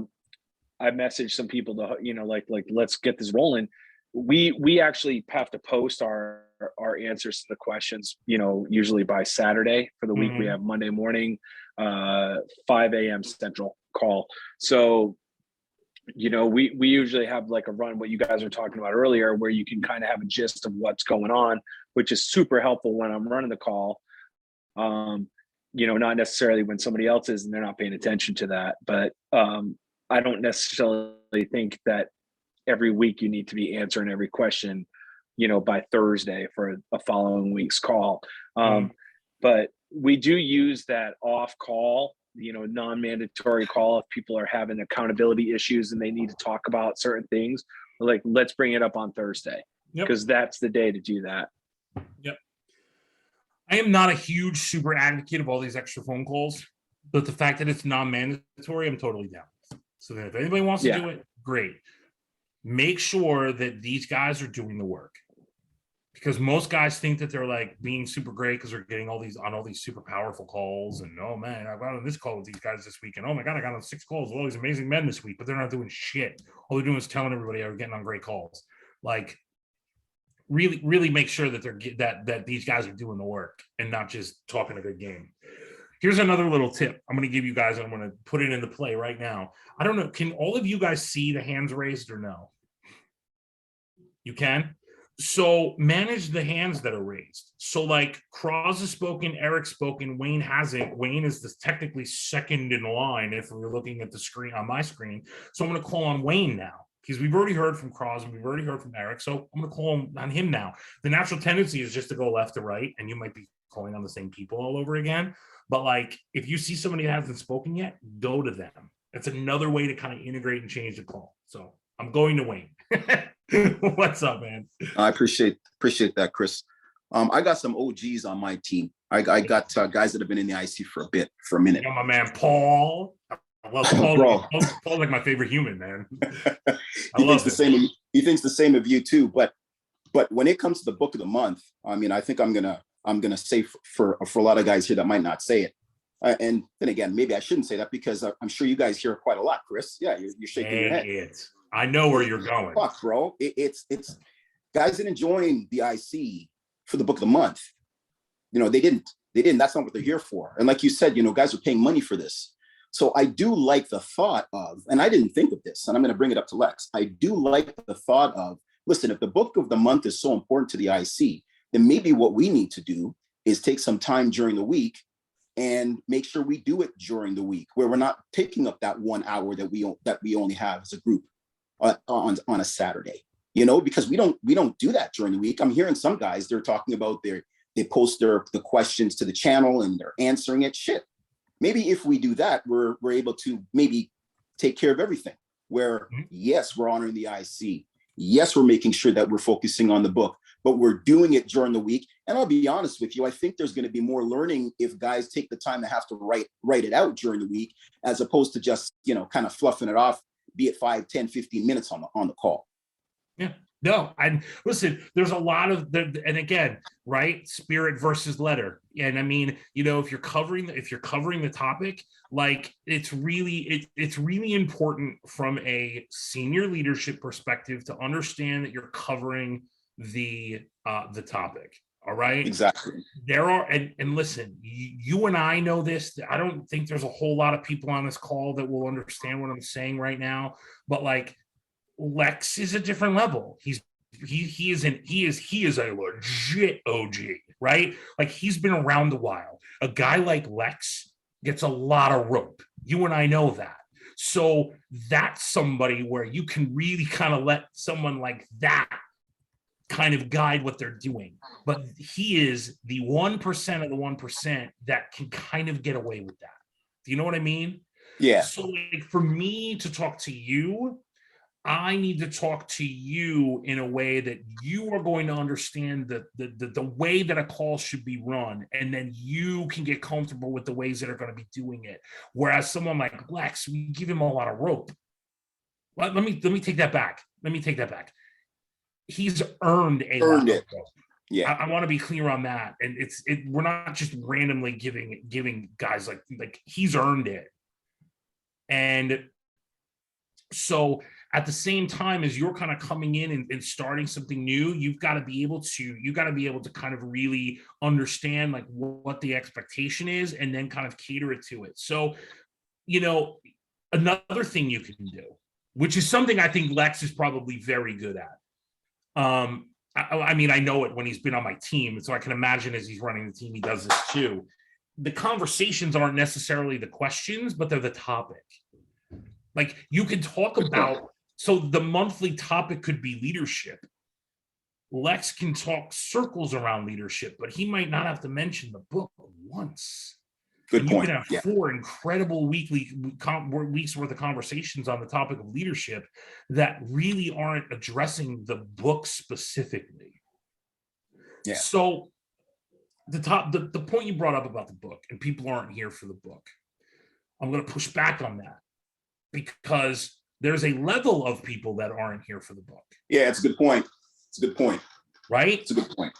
messaged some people to, like, let's get this rolling. We actually have to post our answers to the questions, usually by Saturday for the week. We have Monday morning, 5 a.m. Central call. So, we usually have like a run, what you guys were talking about earlier, where you can kind of have a gist of what's going on, which is super helpful when I'm running the call. Not necessarily when somebody else is and they're not paying attention to that. But I don't necessarily think that every week you need to be answering every question, by Thursday for a following week's call. But we do use that off call, non-mandatory call if people are having accountability issues and they need to talk about certain things. Like, let's bring it up on Thursday, because that's the day to do that. Yep. I am not a huge super advocate of all these extra phone calls, but the fact that it's non-mandatory, I'm totally down. So then if anybody wants to do it, great. Make sure that these guys are doing the work, because most guys think that they're like being super great because they're getting all these super powerful calls. And oh man, I got on this call with these guys this week, and oh my God, I got on 6 calls with all these amazing men this week, but they're not doing shit. All they're doing is telling everybody they're getting on great calls. Like, really make sure that that these guys are doing the work and not just talking a good game. Here's another little tip I'm going to give you guys, and I'm going to put it into play right now. I don't know, can all of you guys see the hands raised or no? You can? So manage the hands that are raised. So like Cross has spoken, Eric's spoken, Wayne hasn't. Wayne is technically second in line if we're looking at the screen on my screen. So I'm going to call on Wayne now because we've already heard from Cross and we've already heard from Eric. So I'm going to call on him now. The natural tendency is just to go left to right, and you might be calling on the same people all over again. But like, if you see somebody that hasn't spoken yet, go to them. That's another way to kind of integrate and change the call. So I'm going to Wayne. What's up, man? I appreciate that, Chris. I got some OGs on my team. I got guys that have been in the IC for a minute. You know, my man Paul. I love Paul. Bro. Paul's like my favorite human, man. He thinks the same. He thinks the same of you too. But when it comes to the book of the month, I mean, I think I'm gonna say for a lot of guys here that might not say it. And then again, maybe I shouldn't say that because I'm sure you guys hear it quite a lot, Chris. Yeah, you're shaking your head. I know where you're going. Fuck, bro. It's guys didn't join the IC for the book of the month. You know, they didn't. That's not what they're here for. And like you said, you know, guys are paying money for this. So I do like the thought of, and I didn't think of this, and I'm going to bring it up to Lex. I do like the thought of, listen, if the book of the month is so important to the IC, then maybe what we need to do is take some time during the week and make sure we do it during the week, where we're not taking up that 1 hour that we only have as a group on a Saturday. You know, because we don't do that during the week. I'm hearing some guys, they're talking about they post the questions to the channel and they're answering it. Shit. Maybe if we do that, we're able to maybe take care of everything. Where yes, we're honoring the IC. Yes, we're making sure that we're focusing on the book, but we're doing it during the week. And I'll be honest with you, I think there's going to be more learning if guys take the time to have to write it out during the week, as opposed to just, you know, kind of fluffing it off, be it 5, 10, 15 minutes on the call. Yeah. No, I listen, there's a lot of and again, right? Spirit versus letter. And I mean, you know, if you're covering the topic, like it's really important from a senior leadership perspective to understand that you're covering the topic. All right. Exactly. There are, and listen, you and I know this. I don't think there's a whole lot of people on this call that will understand what I'm saying right now, but like, Lex is a different level. He is a legit OG, right? Like he's been around a while. A guy like Lex gets a lot of rope. You and I know that. So that's somebody where you can really kind of let someone like that kind of guide what they're doing. But he is the 1% of the 1% that can kind of get away with that. Do you know what I mean? Yeah. So like for me to talk to you, I need to talk to you in a way that you are going to understand the way that a call should be run, and then you can get comfortable with the ways that are going to be doing it. Whereas someone like Lex, we give him a lot of rope. Well, let me take that back. He's earned lot of rope. Yeah, I want to be clear on that, and we're not just randomly giving guys like he's earned it, and so. At the same time as you're kind of coming in and starting something new, you've got to be able to kind of really understand like what the expectation is and then kind of cater it to it. So, you know, another thing you can do, which is something I think Lex is probably very good at. I mean, I know it when he's been on my team, and so I can imagine as he's running the team, he does this too. The conversations aren't necessarily the questions, but they're the topic. Like you can talk about. So the monthly topic could be leadership. Lex can talk circles around leadership, but he might not have to mention the book once. Good point. You can have 4 incredible weeks worth of conversations on the topic of leadership that really aren't addressing the book specifically. Yeah. So the point you brought up about the book and people aren't here for the book, I'm going to push back on that because there's a level of people that aren't here for the book. Yeah, it's a good point. Right? It's a good point.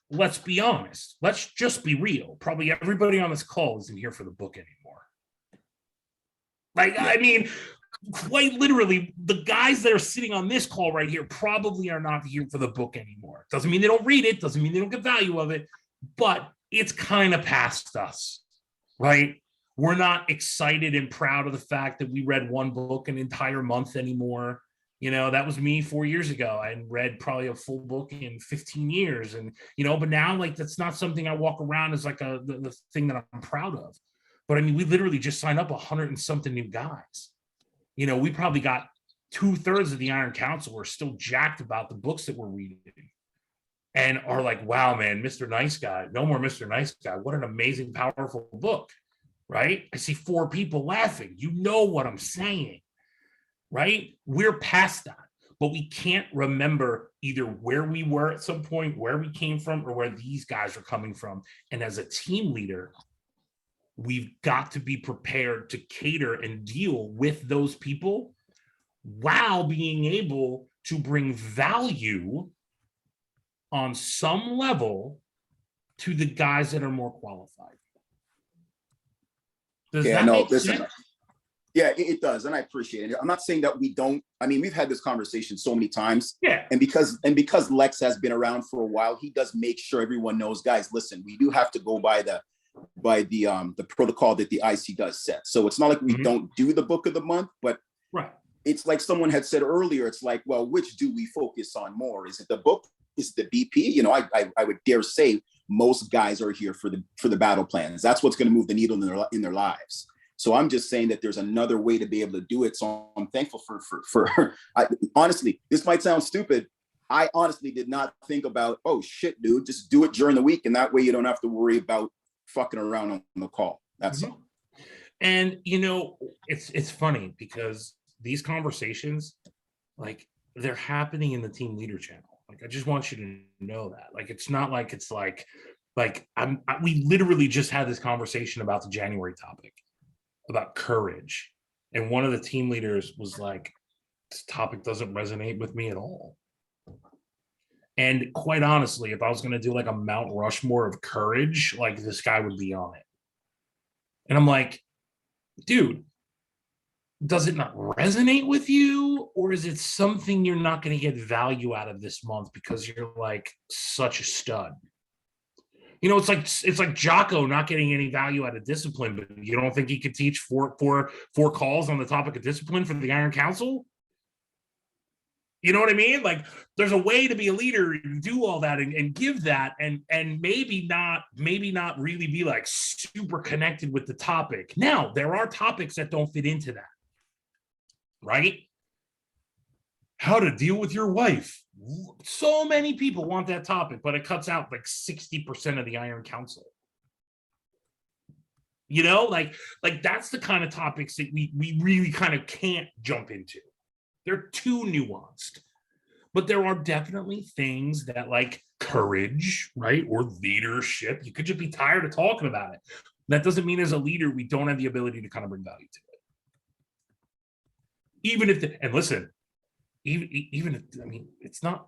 Let's be honest. Let's just be real. Probably everybody on this call isn't here for the book anymore. Like, yeah. I mean, quite literally, the guys that are sitting on this call right here probably are not here for the book anymore. Doesn't mean they don't read it. Doesn't mean they don't get value of it. But it's kind of past us, right? We're not excited and proud of the fact that we read one book an entire month anymore. You know, that was me 4 years ago. I read probably a full book in 15 years. And, you know, but now like, that's not something I walk around as like the thing that I'm proud of. But I mean, we literally just signed up 100 and something new guys. You know, we probably got 2/3 of the Iron Council are still jacked about the books that we're reading and are like, wow, man, Mr. Nice Guy, no more Mr. Nice Guy. What an amazing, powerful book, right? I see 4 people laughing. You know what I'm saying, right? We're past that, but we can't remember either where we were at some point, where we came from, or where these guys are coming from. And as a team leader, we've got to be prepared to cater and deal with those people while being able to bring value on some level to the guys that are more qualified. Does Yeah, that no, make listen. sense? Yeah, it does, and I appreciate it. I'm not saying that we don't. I mean, we've had this conversation so many times, Yeah. and because Lex has been around for a while, he does make sure everyone knows, guys, listen, we do have to go by the protocol that the IC does set. So it's not like we Mhm. don't do the book of the month, but Right. it's like someone had said earlier, it's like, well, which do we focus on more? Is it the book? Is it the BP? You know, I would dare say most guys are here for the battle plans. That's what's going to move the needle in their lives. So I'm just saying that there's another way to be able to do it. So I'm thankful for honestly, this might sound stupid. I honestly did not think about, oh shit, dude, just do it during the week. And that way you don't have to worry about fucking around on the call. That's all. And you know, it's funny because these conversations, like, they're happening in the team leader channel. Like, I just want you to know that. Like, it's not like it's like we literally just had this conversation about the January topic about courage. And one of the team leaders was like, this topic doesn't resonate with me at all. And quite honestly, if I was going to do like a Mount Rushmore of courage, like, this guy would be on it. And I'm like, dude, does it not resonate with you? Or is it something you're not going to get value out of this month because you're like such a stud? You know, it's like Jocko not getting any value out of discipline, but you don't think he could teach four calls on the topic of discipline for the Iron Council? You know what I mean? Like, there's a way to be a leader and do all that and give that and maybe not really be like super connected with the topic. Now, there are topics that don't fit into that, right? How to deal with your wife. So many people want that topic, but it cuts out like 60% of the Iron Council. You know, like that's the kind of topics that we really kind of can't jump into. They're too nuanced. But there are definitely things that, like courage, right? Or leadership. You could just be tired of talking about it. That doesn't mean as a leader, we don't have the ability to kind of bring value to it. Even if, and listen, even if, I mean, it's not,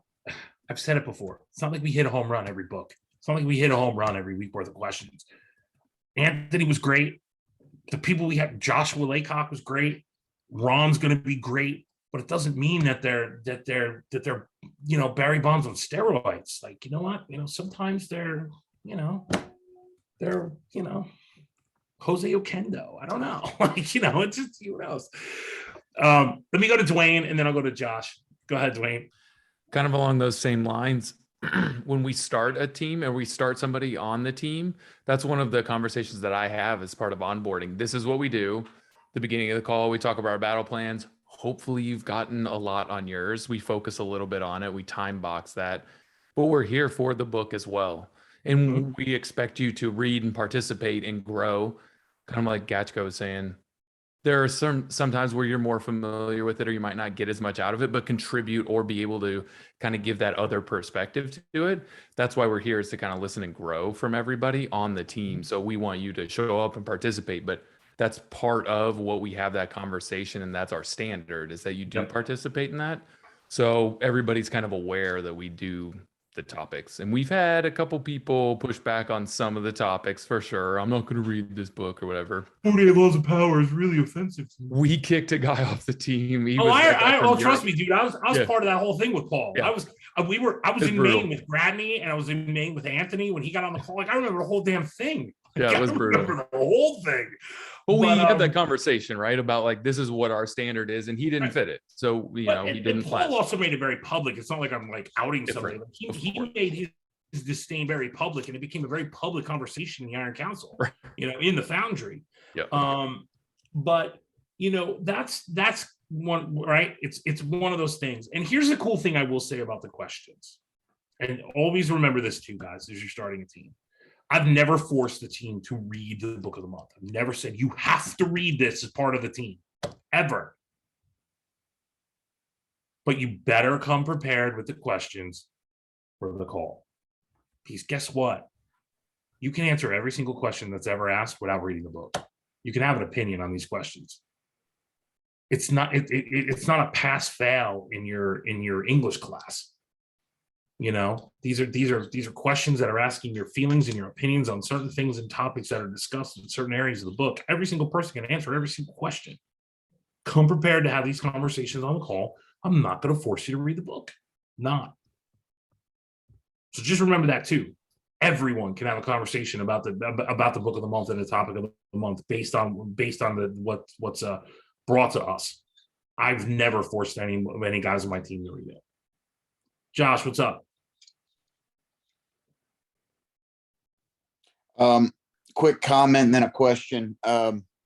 I've said it before. It's not like we hit a home run every book. It's not like we hit a home run every week worth of questions. Anthony was great. The people we had, Joshua Laycock was great. Ron's going to be great, but it doesn't mean that they're you know, Barry Bonds on steroids. Like, you know what? You know, sometimes they're Jose Oquendo. I don't know. Like, you know, it's just, who knows? Let me go to Dwayne and then I'll go to Josh. Go ahead, Dwayne. Kind of along those same lines. When we start a team and we start somebody on the team, that's one of the conversations that I have as part of onboarding. This is what we do. The beginning of the call, we talk about our battle plans. Hopefully you've gotten a lot on yours. We focus a little bit on it. We time box that, but we're here for the book as well. And we expect you to read and participate and grow. Kind of like Gatchko was saying, there are sometimes where you're more familiar with it or you might not get as much out of it, but contribute or be able to kind of give that other perspective to it. That's why we're here, is to kind of listen and grow from everybody on the team. So we want you to show up and participate, but that's part of what we have that conversation. And that's our standard, is that you do participate in that. So everybody's kind of aware that we do the topics. And we've had a couple people push back on some of the topics for sure. I'm not going to read this book or whatever. 48 Laws of Power is really offensive to me. We kicked a guy off the team. Trust me, dude. I was part of that whole thing with Paul. Yeah. I was in Maine with Gradney and I was in Maine with Anthony when he got on the call. Like, I remember the whole damn thing. Yeah, it was brutal. Remember the whole thing. But we had that conversation, right? About like, this is what our standard is, and he didn't fit it. So, you know, he didn't. Paul also made it very public. It's not like I'm like outing somebody. Like, he made his disdain very public, and it became a very public conversation in the Iron Council, you know, in the Foundry. Yeah. But you know, that's one, right? It's one of those things. And here's the cool thing I will say about the questions. And always remember this too, guys, as you're starting a team. I've never forced the team to read the book of the month. I've never said you have to read this as part of the team, ever. But you better come prepared with the questions for the call. Because guess what? You can answer every single question that's ever asked without reading the book. You can have an opinion on these questions. It's not it's not a pass fail in your English class. You know, these are questions that are asking your feelings and your opinions on certain things and topics that are discussed in certain areas of the book. Every single person can answer every single question. Come prepared to have these conversations on the call. I'm not going to force you to read the book. Not. So just remember that too. Everyone can have a conversation about the book of the month and the topic of the month based on what's brought to us. I've never forced any guys on my team to read it. Josh, what's up? Quick comment and then a question.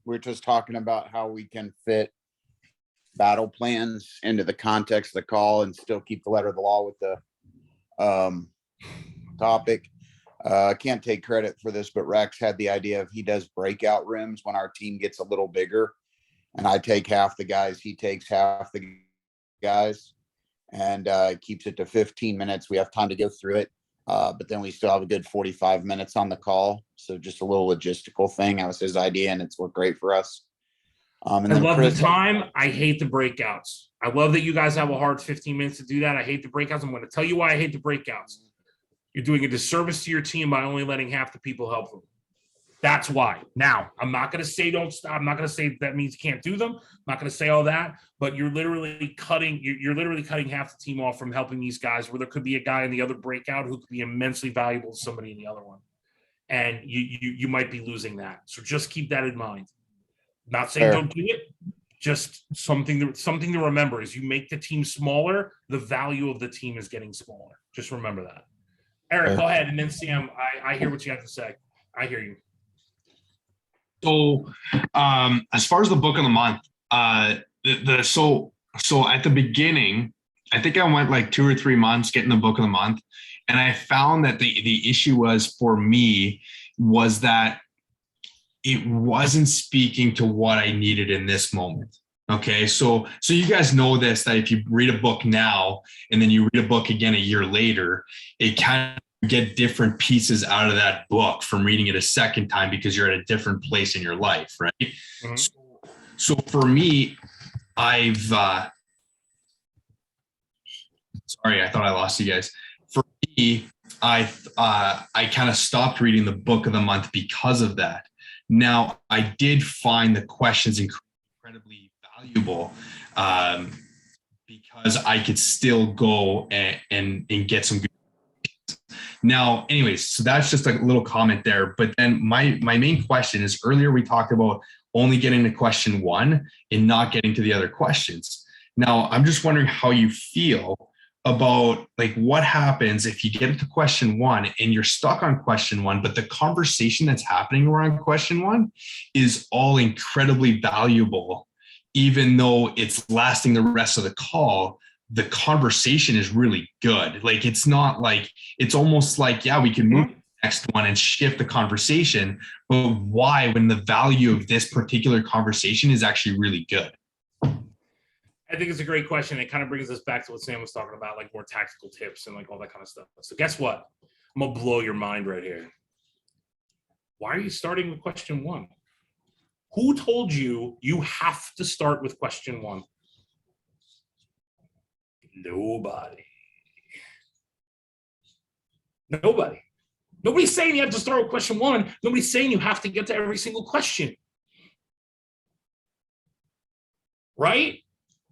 We're just talking about how we can fit battle plans into the context of the call and still keep the letter of the law with the topic. I can't take credit for this, but Rex had the idea of he does breakout rooms when our team gets a little bigger, and I take half the guys, he takes half the guys, and keeps it to 15 minutes. We have time to go through it, but then we still have a good 45 minutes on the call. So just a little logistical thing. That was his idea, and it's worked great for us. And I then love Chris, the time. I hate the breakouts. I love that you guys have a hard 15 minutes to do that. I hate the breakouts. I'm going to tell you why I hate the breakouts. You're doing a disservice to your team by only letting half the people help them. That's why. Now, I'm not going to say don't stop. I'm not going to say that means you can't do them. I'm not going to say all that, but you're literally cutting half the team off from helping these guys, where there could be a guy in the other breakout who could be immensely valuable to somebody in the other one. And you might be losing that. So just keep that in mind. Not saying don't do it. Just something to remember is you make the team smaller, the value of the team is getting smaller. Just remember that. Eric, go ahead, and then Sam, I hear what you have to say. I hear you. So as far as the book of the month, so at the beginning, I think I went like 2 or 3 months getting the book of the month, and I found that the issue was for me was that it wasn't speaking to what I needed in this moment. Okay, so you guys know this, that if you read a book now and then you read a book again a year later, it kind of get different pieces out of that book from reading it a second time because you're at a different place in your life, right? Mm-hmm. So for me, sorry, I thought I lost you guys. For me, I kind of stopped reading the book of the month because of that. Now, I did find the questions incredibly valuable because I could still go and get some good. Now, anyways, so that's just a little comment there. But then my main question is, earlier we talked about only getting to question 1 and not getting to the other questions. Now, I'm just wondering how you feel about like what happens if you get to question 1 and you're stuck on question 1, but the conversation that's happening around question 1 is all incredibly valuable, even though it's lasting the rest of the call. The conversation is really good. Like, it's not like, it's almost like, yeah, we can move to the next one and shift the conversation, but why, when the value of this particular conversation is actually really good? I think it's a great question. It kind of brings us back to what Sam was talking about, like more tactical tips and like all that kind of stuff. So guess what? I'm going to blow your mind right here. Why are you starting with question 1? Who told you you have to start with question 1? Nobody. Nobody's saying you have to start with question 1. Nobody's saying you have to get to every single question. Right?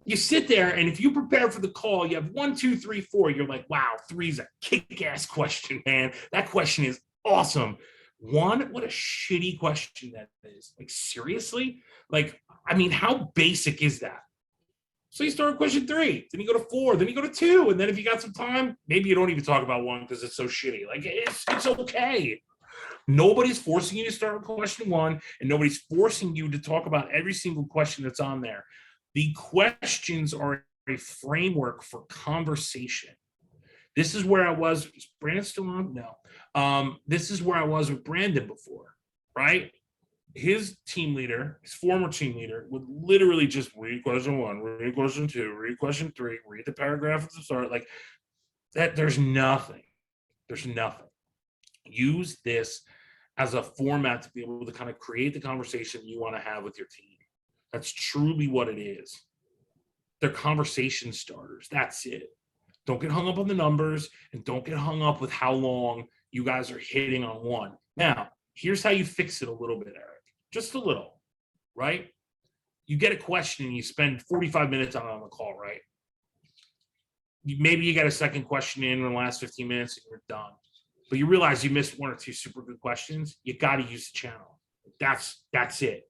You sit there, and if you prepare for the call, you have 1, 2, 3, 4. You're like, wow, 3's a kick-ass question, man. That question is awesome. 1, what a shitty question that is. Like, seriously? Like, I mean, how basic is that? So you start with question 3, then you go to 4, then you go to 2, and then if you got some time, maybe you don't even talk about 1 because it's so shitty. Like, it's okay. Nobody's forcing you to start with question 1, and nobody's forcing you to talk about every single question that's on there. The questions are a framework for conversation. This is where I was. Is Brandon still on? No. This is where I was with Brandon before, right? His team leader, his former team leader, would literally just read question 1, read question 2, read question 3, read the paragraph at the start. Like that, there's nothing. There's nothing. Use this as a format to be able to kind of create the conversation you want to have with your team. That's truly what it is. They're conversation starters. That's it. Don't get hung up on the numbers, and don't get hung up with how long you guys are hitting on one. Now, here's how you fix it a little bit, Eric. Just a little, right? You get a question and you spend 45 minutes on the call, right? Maybe you got a second question in the last 15 minutes and you're done. But you realize you missed 1 or 2 super good questions. You got to use the channel. That's it.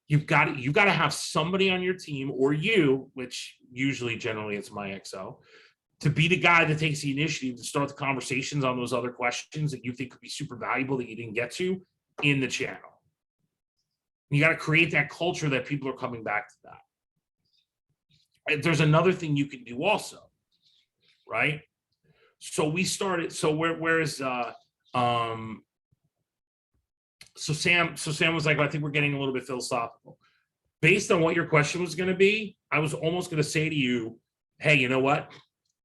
You've got to have somebody on your team, or you, which usually generally it's my XO, to be the guy that takes the initiative to start the conversations on those other questions that you think could be super valuable that you didn't get to in the channel. You got to create that culture that people are coming back to that. And there's another thing you can do also, right? So we started. So where is So Sam was like, I think we're getting a little bit philosophical. Based on what your question was going to be, I was almost going to say to you, hey, you know what?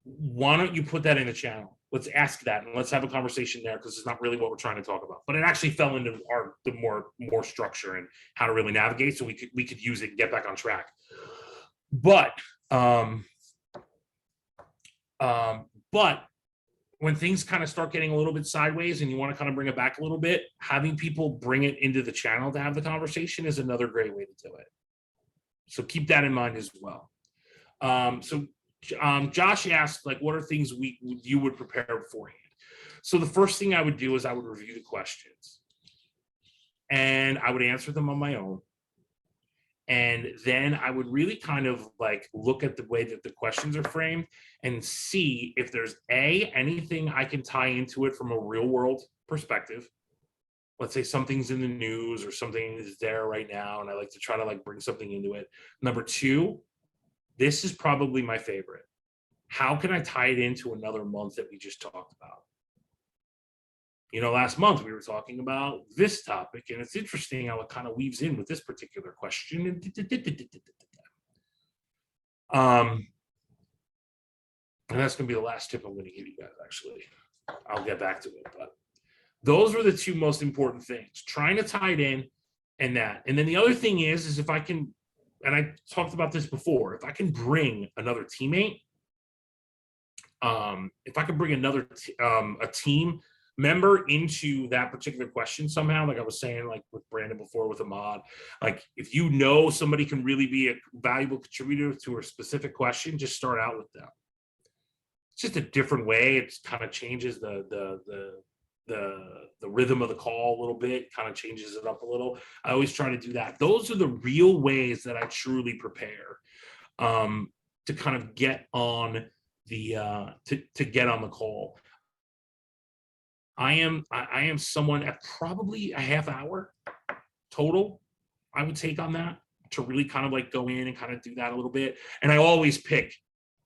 Why don't you put that in the channel? Let's ask that and let's have a conversation there, because it's not really what we're trying to talk about. But it actually fell into the more structure and how to really navigate, so we could use it and get back on track. But when things kind of start getting a little bit sideways and you want to kind of bring it back a little bit, having people bring it into the channel to have the conversation is another great way to do it. So keep that in mind as well. Josh asked, like, what are things you would prepare beforehand? So the first thing I would do is I would review the questions and I would answer them on my own. And then I would really kind of like look at the way that the questions are framed and see if there's anything I can tie into it from a real world perspective. Let's say something's in the news or something is there right now, and I like to try to like bring something into it. Number 2, this is probably my favorite. How can I tie it into another month that we just talked about? You know, last month we were talking about this topic, and it's interesting how it kind of weaves in with this particular question. And that's going to be the last tip I'm going to give you guys, actually. I'll get back to it. But those are the 2 most important things, trying to tie it in and that. And then the other thing is if I can, and I talked about this before, if I can bring another teammate, if I can bring another a team member into that particular question somehow, like I was saying, like with Brandon before with Ahmad, like if you know somebody can really be a valuable contributor to a specific question, just start out with them. It's just a different way. It kind of changes the rhythm of the call a little bit, kind of changes it up a little. I always try to do that. Those are the real ways that I truly prepare to kind of get on the to get on the call. I am someone at probably a half hour total I would take on that to really kind of like go in and kind of do that a little bit. And I always pick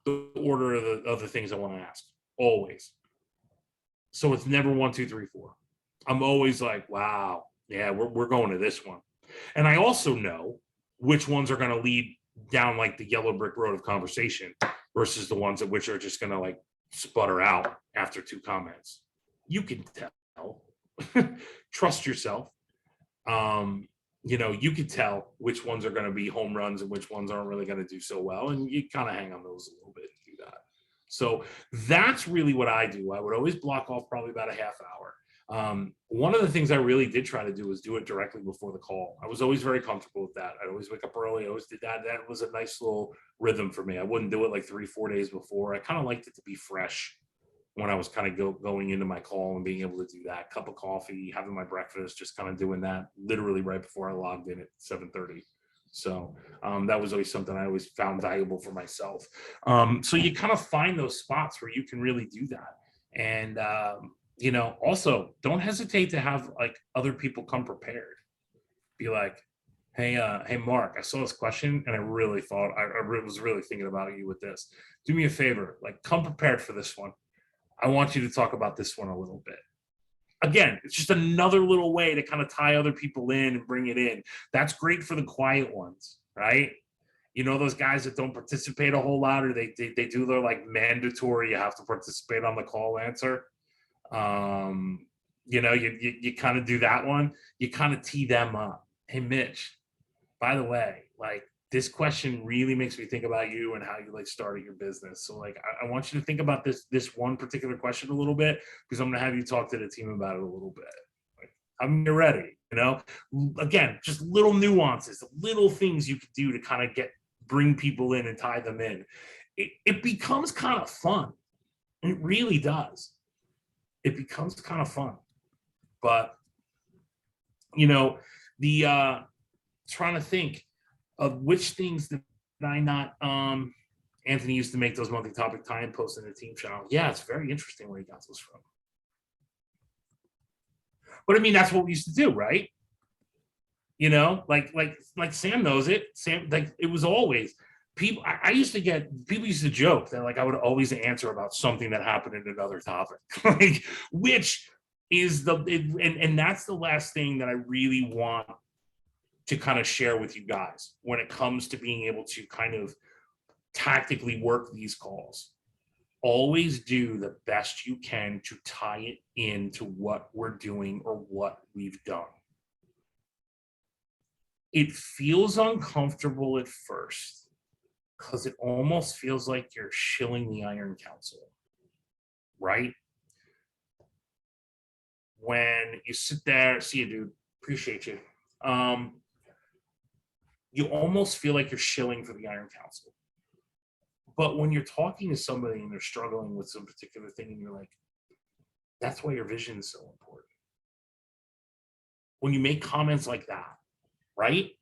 the order of the things I want to ask, always. So it's never 1, 2, 3, 4. I'm always like, wow, yeah, we're going to this one. And I also know which ones are going to lead down like the yellow brick road of conversation versus the ones at which are just going to like sputter out after 2 comments. You can tell. Trust yourself. You know, you can tell which ones are going to be home runs and which ones aren't really going to do so well, and you kind of hang on those a little bit and do that. So that's really what I do. I would always block off probably about a half hour. One of the things I really did try to do was do it directly before the call. I was always very comfortable with that. I'd always wake up early. I always did that. That was a nice little rhythm for me. I wouldn't do it like 3-4 days before. I kind of liked it to be fresh when I was kind of going into my call and being able to do that. Cup of coffee, having my breakfast, just kind of doing that literally right before I logged in at 7:30. So that was always something I always found valuable for myself. So you kind of find those spots where you can really do that. And, you know, also don't hesitate to have like other people come prepared. Be like, Hey, Mark, I saw this question and I really thought, was really thinking about you with this. Do me a favor, like come prepared for this one. I want you to talk about this one a little bit. Again, it's just another little way to kind of tie other people in and bring it in. That's great for the quiet ones, right? You know, those guys that don't participate a whole lot, or they do their like mandatory, you have to participate on the call answer. You know, you kind of do that one, you kind of tee them up. Hey, Mitch, by the way, like this question really makes me think about you and how you like started your business. So like, I want you to think about this one particular question a little bit, because I'm gonna have you talk to the team about it a little bit. Like, I'm ready, you know, again, just little nuances, little things you could do to kind of bring people in and tie them in. It becomes kind of fun. It really does. It becomes kind of fun. But, you know, trying to think of which things did I not, Anthony used to make those monthly topic tie-in posts in the team channel. Yeah, it's very interesting where he got those from. But I mean, that's what we used to do, right? You know, like Sam knows it. Sam, like it was always people. I used to get people used to joke that like I would always answer about something that happened in another topic, like which is and that's the last thing that I really want to kind of share with you guys when it comes to being able to kind of tactically work these calls. Always do the best you can to tie it into what we're doing or what we've done. It feels uncomfortable at first because it almost feels like you're shilling the Iron Council, right? When you sit there, see you, dude, appreciate you. You almost feel like you're shilling for the Iron Council. But when you're talking to somebody and they're struggling with some particular thing and you're like, that's why your vision is so important. When you make comments like that, right?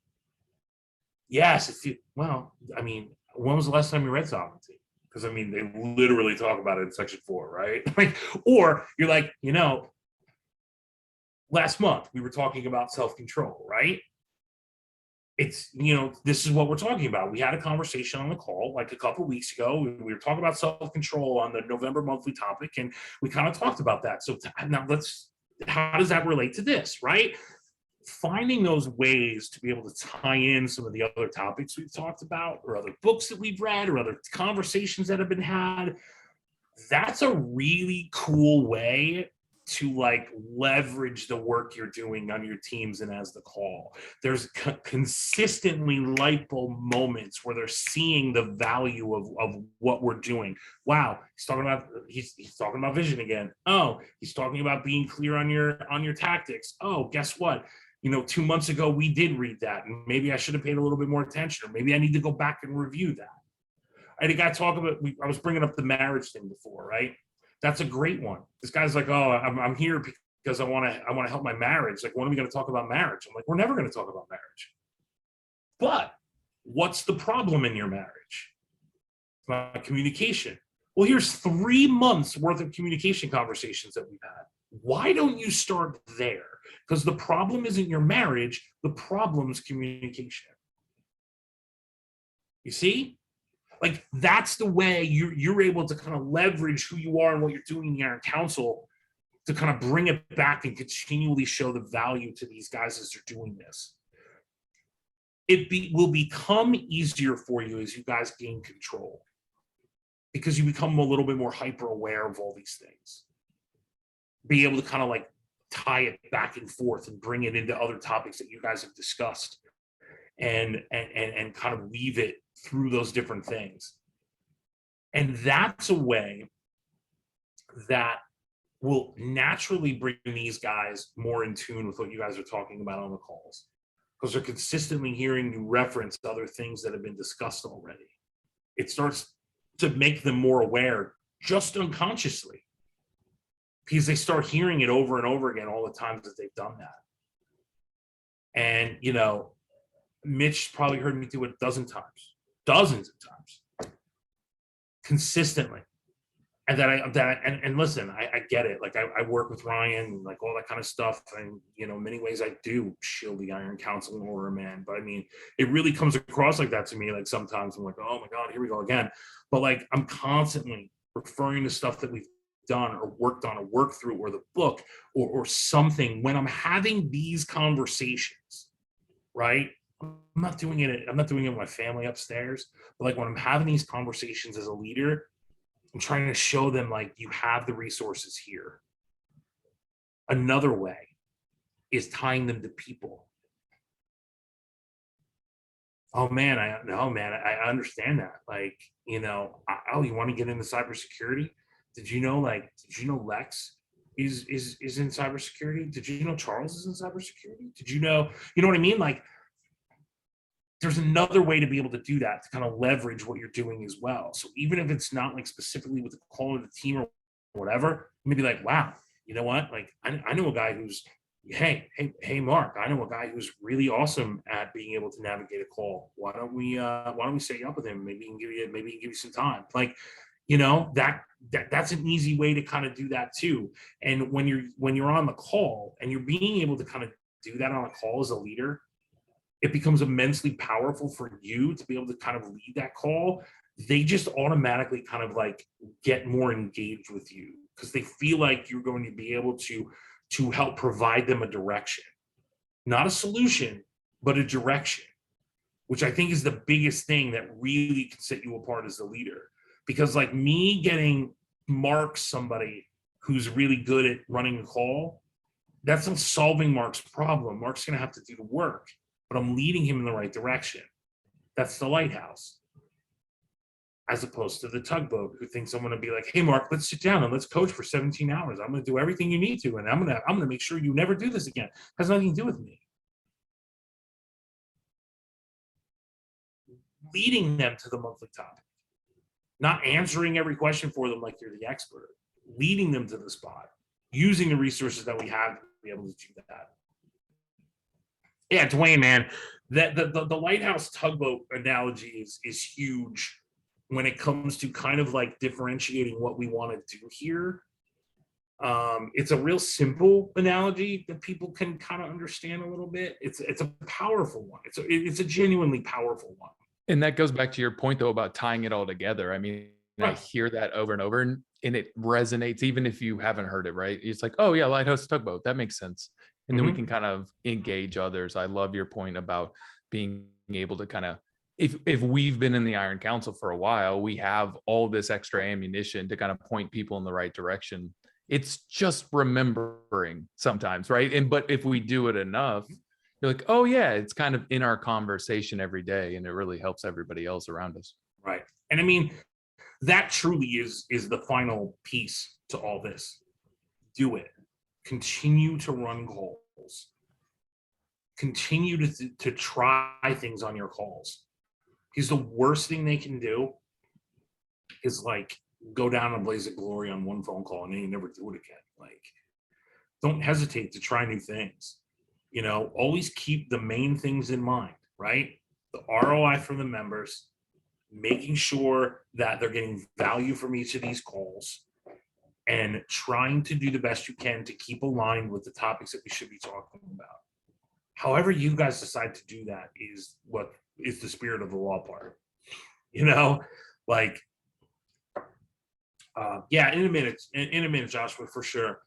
Yes, well, I mean, when was the last time you read Sovereignty? Because I mean, they literally talk about it in section 4, right? Like, or you're like, you know, last month we were talking about self-control, right? It's, you know, this is what we're talking about. We had a conversation on the call like a couple of weeks ago. We were talking about self-control on the November monthly topic, and we kind of talked about that. So now how does that relate to this, right? Finding those ways to be able to tie in some of the other topics we've talked about, or other books that we've read, or other conversations that have been had, that's a really cool way to like leverage the work you're doing on your teams and as the call. There's consistently light bulb moments where they're seeing the value of what we're doing. Wow, he's talking about vision again. Oh, he's talking about being clear on your tactics. Oh, guess what? You know, 2 months ago we did read that, and maybe I should have paid a little bit more attention, or maybe I need to go back and review that. I think I I was bringing up the marriage thing before, right? That's a great one. This guy's like, oh, I'm here because I want to help my marriage. Like, when are we going to talk about marriage? I'm like, we're never going to talk about marriage. But what's the problem in your marriage? Communication. Well, here's 3 months worth of communication conversations that we've had. Why don't you start there? Because the problem isn't your marriage. The problem's communication. You see? Like, that's the way you're able to kind of leverage who you are and what you're doing in the Iron Council to kind of bring it back and continually show the value to these guys as they're doing this. Will become easier for you as you guys gain control, because you become a little bit more hyper aware of all these things. Be able to kind of like tie it back and forth and bring it into other topics that you guys have discussed, and kind of weave it through those different things. And that's a way that will naturally bring these guys more in tune with what you guys are talking about on the calls, because they're consistently hearing you reference other things that have been discussed already. It starts to make them more aware just unconsciously, because they start hearing it over and over again all the times that they've done that. And, you know, Mitch probably heard me do it dozens of times, consistently. and listen, I get it. Like I work with Ryan and like all that kind of stuff. And, you know, in many ways I do shield the Iron Council in order, man. But I mean, it really comes across like that to me. Like sometimes I'm like, oh my God, here we go again. But like, I'm constantly referring to stuff that we've done or worked on or worked through, or the book or something when I'm having these conversations, right? I'm not doing it with my family upstairs, but like when I'm having these conversations as a leader, I'm trying to show them like you have the resources here. Another way is tying them to people. Oh man, I understand that. Like, you know, oh, you want to get into cybersecurity? Did you know Lex is in cybersecurity? Did you know Charles is in cybersecurity? Did you know what I mean? Like, there's another way to be able to do that, to kind of leverage what you're doing as well. So even if it's not like specifically with the call of the team or whatever, maybe like, wow, you know what? Like I know a guy who's, hey, Mark, I know a guy who's really awesome at being able to navigate a call. Why don't we set you up with him? Maybe he can give you some time. Like, you know, that's an easy way to kind of do that too. And when you're on the call and you're being able to kind of do that on a call as a leader, it becomes immensely powerful for you to be able to kind of lead that call. They just automatically kind of like get more engaged with you because they feel like you're going to be able to help provide them a direction, not a solution, but a direction, which I think is the biggest thing that really can set you apart as a leader. Because like me getting Mark somebody who's really good at running a call, that's not solving Mark's problem. Mark's going to have to do the work. But I'm leading him in the right direction. That's the lighthouse. As opposed to the tugboat who thinks I'm going to be like, hey, Mark, let's sit down and let's coach for 17 hours. I'm going to do everything you need to. And I'm going to make sure you never do this again. It has nothing to do with me. Leading them to the monthly topic. Not answering every question for them like you're the expert. Leading them to the spot. Using the resources that we have to be able to do that. Yeah, Dwayne, man, that the lighthouse tugboat analogy is huge when it comes to kind of like differentiating what we want to do here. It's a real simple analogy that people can kind of understand a little bit. It's a powerful one. It's a genuinely powerful one. And that goes back to your point though about tying it all together. I mean, right. I hear that over and over, and it resonates even if you haven't heard it. Right? It's like, oh yeah, lighthouse tugboat. That makes sense. And then we can kind of engage others. I love your point about being able to kind of, if we've been in the Iron Council for a while, we have all this extra ammunition to kind of point people in the right direction. It's just remembering sometimes, right? But if we do it enough, you're like, oh yeah, it's kind of in our conversation every day, and it really helps everybody else around us. Right. And I mean, that truly is the final piece to all this. Do it. Continue to run calls. Continue to try things on your calls. Because the worst thing they can do is like go down a blaze of glory on one phone call and then you never do it again. Like, don't hesitate to try new things. You know, always keep the main things in mind, right? The ROI for the members, making sure that they're getting value from each of these calls, and trying to do the best you can to keep aligned with the topics that we should be talking about. However you guys decide to do that is what is the spirit of the law part. You know, like, yeah, in a minute, Joshua, for sure.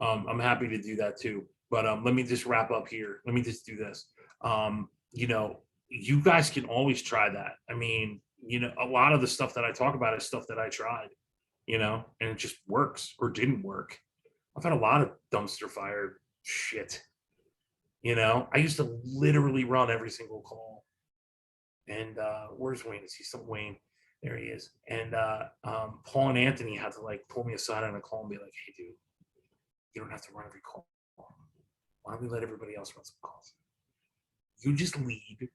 I'm happy to do that too. But let me just wrap up here. Let me just do this. You know, you guys can always try that. I mean, you know, a lot of the stuff that I talk about is stuff that I tried. You know, and it just works or didn't work. I've had a lot of dumpster fire shit. You know, I used to literally run every single call. And where's Wayne? Is he still Wayne? There he is. And Paul and Anthony had to like pull me aside on a call and be like, hey, dude, you don't have to run every call. Why don't we let everybody else run some calls? You just lead.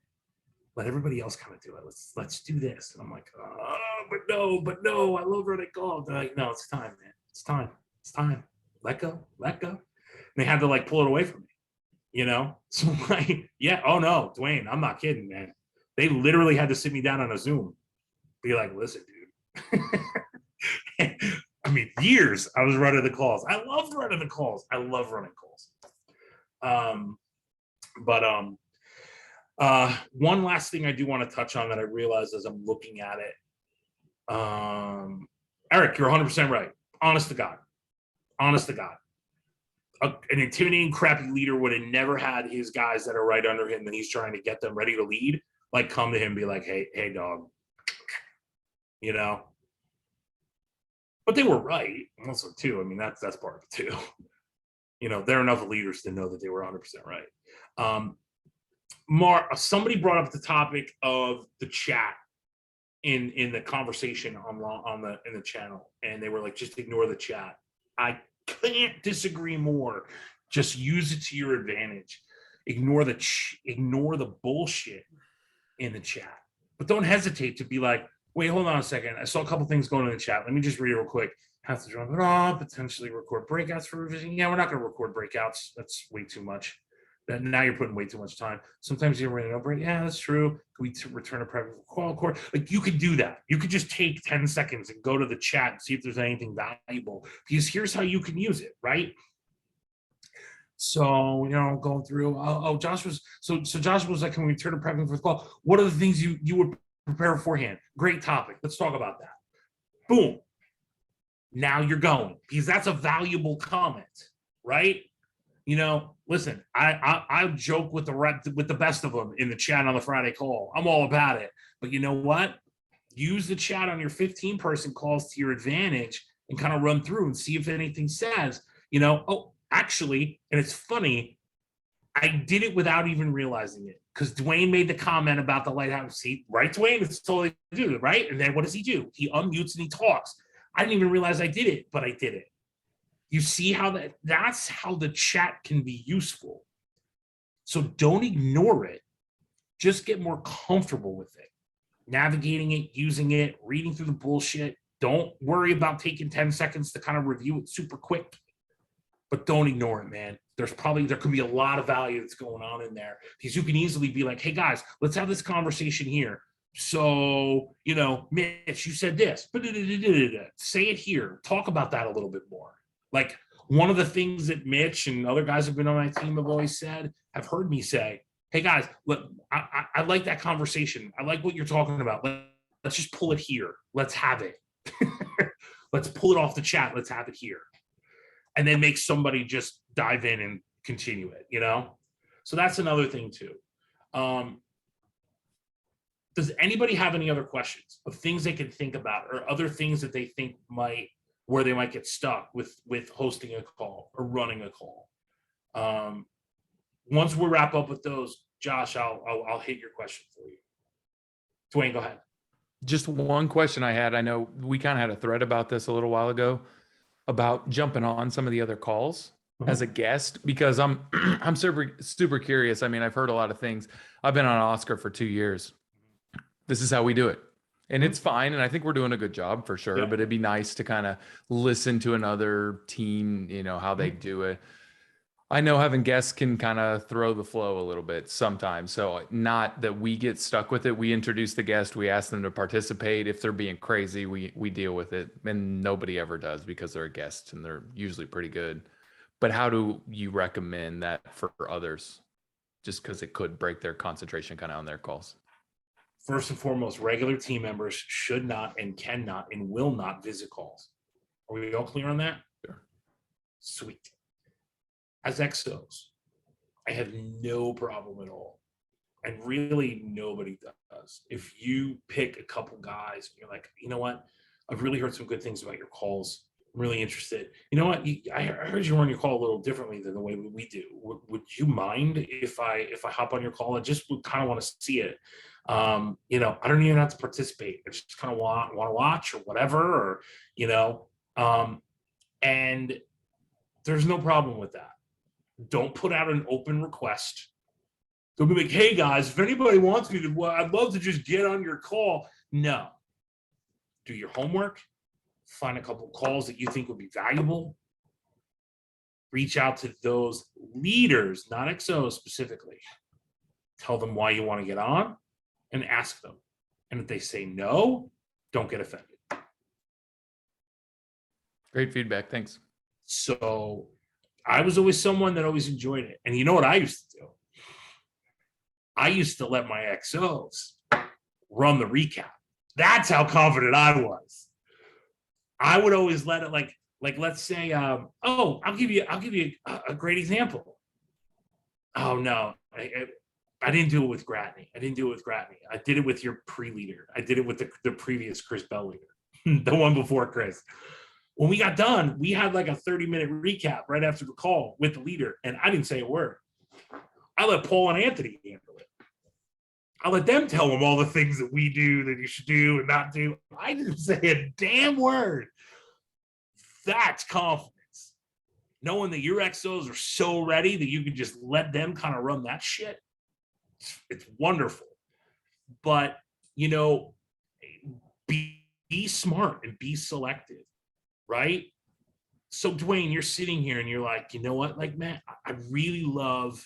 Let everybody else kind of do it. Let's do this. And I'm like, oh, but no, I love running calls. They're like, no, it's time, man. It's time. Let go. And they had to like pull it away from me, you know? So like, yeah, oh no, Dwayne, I'm not kidding, man. They literally had to sit me down on a Zoom. Be like, listen, dude. I mean, years I was running the calls. I loved running the calls. I love running calls. One last thing I do want to touch on that I realized as I'm looking at it. Eric, you're 100% right. Honest to God. Honest to God. An intimidating, crappy leader would have never had his guys that are right under him and he's trying to get them ready to lead, like come to him and be like, hey, dog. You know? But they were right also too. I mean, that's part of it too. You know, there are enough leaders to know that they were 100% right. Somebody brought up the topic of the chat in the conversation in the channel, and they were like, just ignore the chat. I can't disagree more. Just use it to your advantage. Ignore the bullshit in the chat, but don't hesitate to be like, wait, hold on a second. I saw a couple things going in the chat. Let me just read it real quick. Have to drop it off, potentially record breakouts for revision. Yeah, we're not going to record breakouts. That's way too much. Now you're putting way too much time. Sometimes you're running over. Yeah, that's true. Can we return a private call core? Like, you could do that. You could just take 10 seconds and go to the chat and see if there's anything valuable. Because here's how you can use it, right? So, you know, going through. Josh was like, can we return a private for call? What are the things you would prepare beforehand? Great topic. Let's talk about that. Boom. Now you're going, because that's a valuable comment, right? You know, listen, I joke with the best of them in the chat on the Friday call. I'm all about it. But you know what? Use the chat on your 15-person calls to your advantage and kind of run through and see if anything says, you know, oh, actually, and it's funny, I did it without even realizing it, because Dwayne made the comment about the lighthouse seat, right, Dwayne? It's totally do, right? And then what does he do? He unmutes and he talks. I didn't even realize I did it, but I did it. You see how that's how the chat can be useful. So don't ignore it. Just get more comfortable with it. Navigating it, using it, reading through the bullshit. Don't worry about taking 10 seconds to kind of review it super quick. But don't ignore it, man. There could be a lot of value that's going on in there, because you can easily be like, hey guys, let's have this conversation here. So, you know, Mitch, you said this, but say it here. Talk about that a little bit more. Like, one of the things that Mitch and other guys have been on my team have always said, have heard me say, hey guys, look, I like that conversation. I like what you're talking about. Let's just pull it here. Let's have it. Let's pull it off the chat. Let's have it here. And then make somebody just dive in and continue it, you know? So that's another thing too. Does anybody have any other questions of things they can think about, or other things that they think where they might get stuck with hosting a call or running a call? Once we wrap up with those, Josh, I'll hit your question for you. Dwayne, go ahead. Just one question I had. I know we kind of had a thread about this a little while ago about jumping on some of the other calls as a guest, because I'm super curious. I mean, I've heard a lot of things. I've been on Oscar for 2 years. This is how we do it. And it's fine. And I think we're doing a good job for sure, but it'd be nice to kind of listen to another team, you know, how they do it. I know having guests can kind of throw the flow a little bit sometimes. So not that we get stuck with it. We introduce the guest, we ask them to participate. If they're being crazy, we deal with it. And nobody ever does, because they're a guest and they're usually pretty good. But how do you recommend that for others? Just because it could break their concentration kind of on their calls. First and foremost, regular team members should not and cannot and will not visit calls. Are we all clear on that? Sure. Sweet. As XOs, I have no problem at all. And really nobody does. If you pick a couple guys, and you're like, you know what? I've really heard some good things about your calls. I'm really interested. You know what? I heard you run your call a little differently than the way we do. Would you mind if I hop on your call? I just would kind of want to see it. You know, I don't even have to participate. I just kind of want to watch or whatever, or, you know, and there's no problem with that. Don't put out an open request. Don't be like, hey guys, if anybody wants me to, well, I'd love to just get on your call. No. Do your homework. Find a couple calls that you think would be valuable. Reach out to those leaders, not XOs specifically. Tell them why you want to get on and ask them. And if they say no, don't get offended. Great feedback. Thanks. So I was always someone that always enjoyed it. And you know what I used to do? I used to let my XOs run the recap. That's how confident I was. I would always let it like let's say, I'll give you a great example. Oh no, I didn't do it with Gratney. I did it with your pre-leader. I did it with the previous Chris Bell leader, the one before Chris. When we got done, we had like a 30-minute recap right after the call with the leader, and I didn't say a word. I let Paul and Anthony handle it. I let them tell them all the things that we do that you should do and not do. I didn't say a damn word. That's confidence. Knowing that your XOs are so ready that you can just let them kind of run that shit. It's wonderful. But, you know, be smart and be selective, right? So Dwayne, you're sitting here and you're like, you know what? Like, man, I really love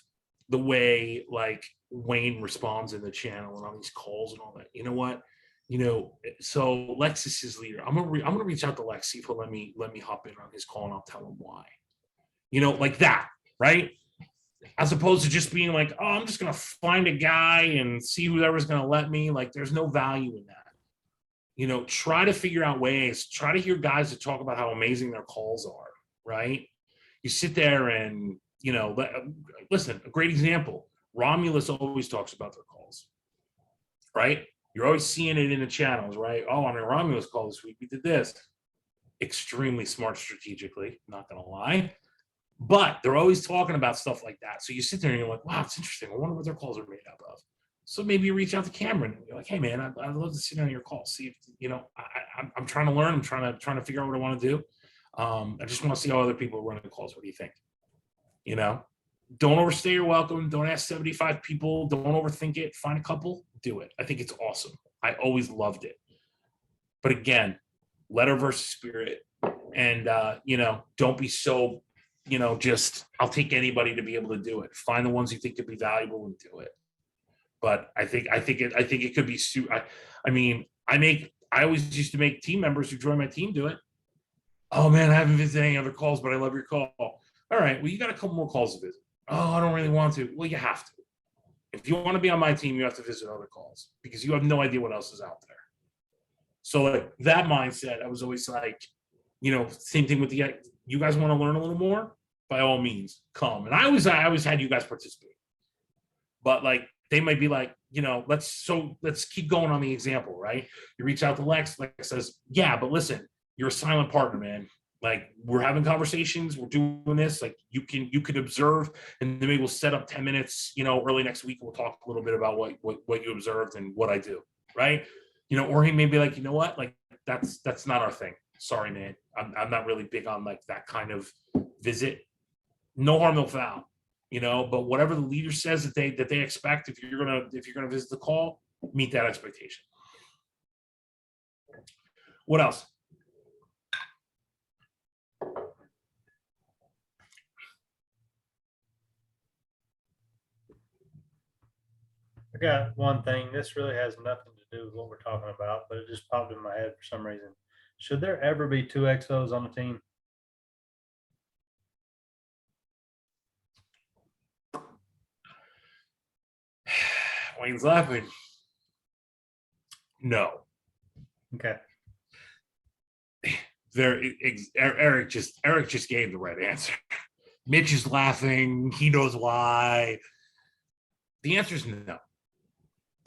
the way like Wayne responds in the channel and on these calls and all that. You know what? You know, so Lexus is leader. I'm gonna reach out to Lex, see if he'll let me hop in on his call, and I'll tell him why. You know, like that, right? As opposed to just being like, oh, I'm just gonna find a guy and see whoever's gonna let me. Like, there's no value in that. You know, try to figure out ways. Try to hear guys that talk about how amazing their calls are, right? You sit there and, you know, listen, a great example. Romulus always talks about their calls, right? You're always seeing it in the channels, right? Oh, on a Romulus call this week, we did this. Extremely smart strategically, not gonna lie. But they're always talking about stuff like that. So you sit there and you're like, wow, it's interesting. I wonder what their calls are made up of. So maybe you reach out to Cameron and you're like, hey man, I'd love to sit on your call. See if, you know, I'm trying to learn. I'm trying to figure out what I want to do. I just want to see how other people run the calls. What do you think? You know, don't overstay your welcome. Don't ask 75 people. Don't overthink it. Find a couple, do it. I think it's awesome. I always loved it. But again, letter versus spirit. And, you know, don't be so, you know, just I'll take anybody to be able to do it. Find the ones you think could be valuable and do it. But I think it could be. I always used to make team members who join my team do it. Oh man, I haven't visited any other calls, but I love your call. All right, well, you got a couple more calls to visit. Oh, I don't really want to. Well, you have to. If you want to be on my team, you have to visit other calls because you have no idea what else is out there. So like that mindset, I was always like, you know, same thing with you guys want to learn a little more? By all means, come. And I always had you guys participate. But like they might be like, you know, let's keep going on the example, right? You reach out to Lex says, yeah, but listen, you're a silent partner, man. Like we're having conversations, we're doing this. Like you can observe, and then maybe we'll set up 10 minutes, you know, early next week. We'll talk a little bit about what you observed and what I do, right? You know, or he may be like, you know what, like that's not our thing. Sorry, man. I'm not really big on like that kind of visit. No harm, no foul. You know, but whatever the leader says that they expect, if you're gonna visit the call, meet that expectation. What else? I got one thing. This really has nothing to do with what we're talking about, but it just popped in my head for some reason. Should there ever be 2 XOs on the team? Wayne's laughing. No. Okay. Eric just gave the right answer. Mitch is laughing. He knows why. The answer is no.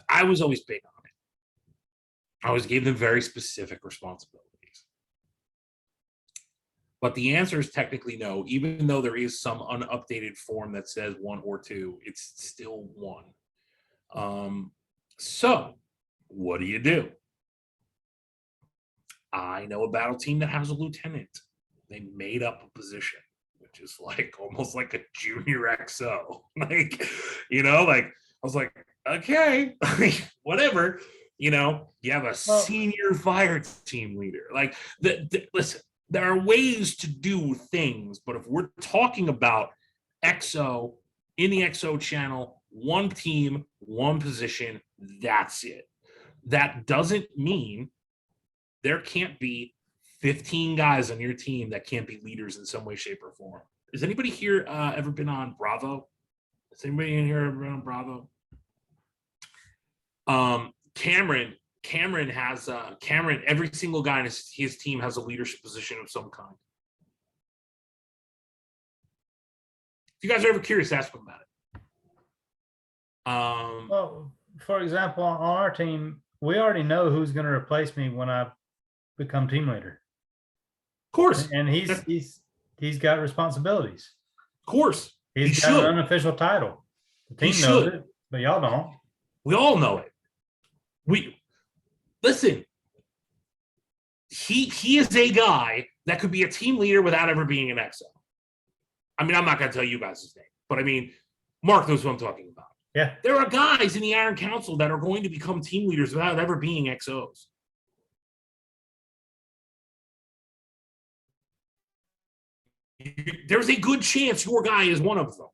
I was always big on it. I always gave them very specific responsibilities. But the answer is technically no, even though there is some unupdated form that says 1 or 2, it's still 1. So what do? I know a battle team that has a lieutenant. They made up a position, which is like almost like a junior XO. Like, you know, like I was like, okay, whatever. You know, you have a senior fire team leader. Like, listen, there are ways to do things, but if we're talking about XO in the XO channel, 1 team, 1 position, that's it. That doesn't mean there can't be 15 guys on your team that can't be leaders in some way, shape, or form. Has anybody here ever been on Bravo? Has anybody in here ever been on Bravo? Cameron has every single guy in his team has a leadership position of some kind. If you guys are ever curious, ask them about it. Well, for example, on our team, we already know who's going to replace me when I become team leader. Of course. And he's got responsibilities. Of course. He's got an unofficial title. The team knows it, but y'all don't. We all know it. Listen. He is a guy that could be a team leader without ever being an XO. I mean, I'm not going to tell you guys his name, but I mean, Mark knows what I'm talking about. Yeah. There are guys in the Iron Council that are going to become team leaders without ever being XOs. There's a good chance your guy is one of them.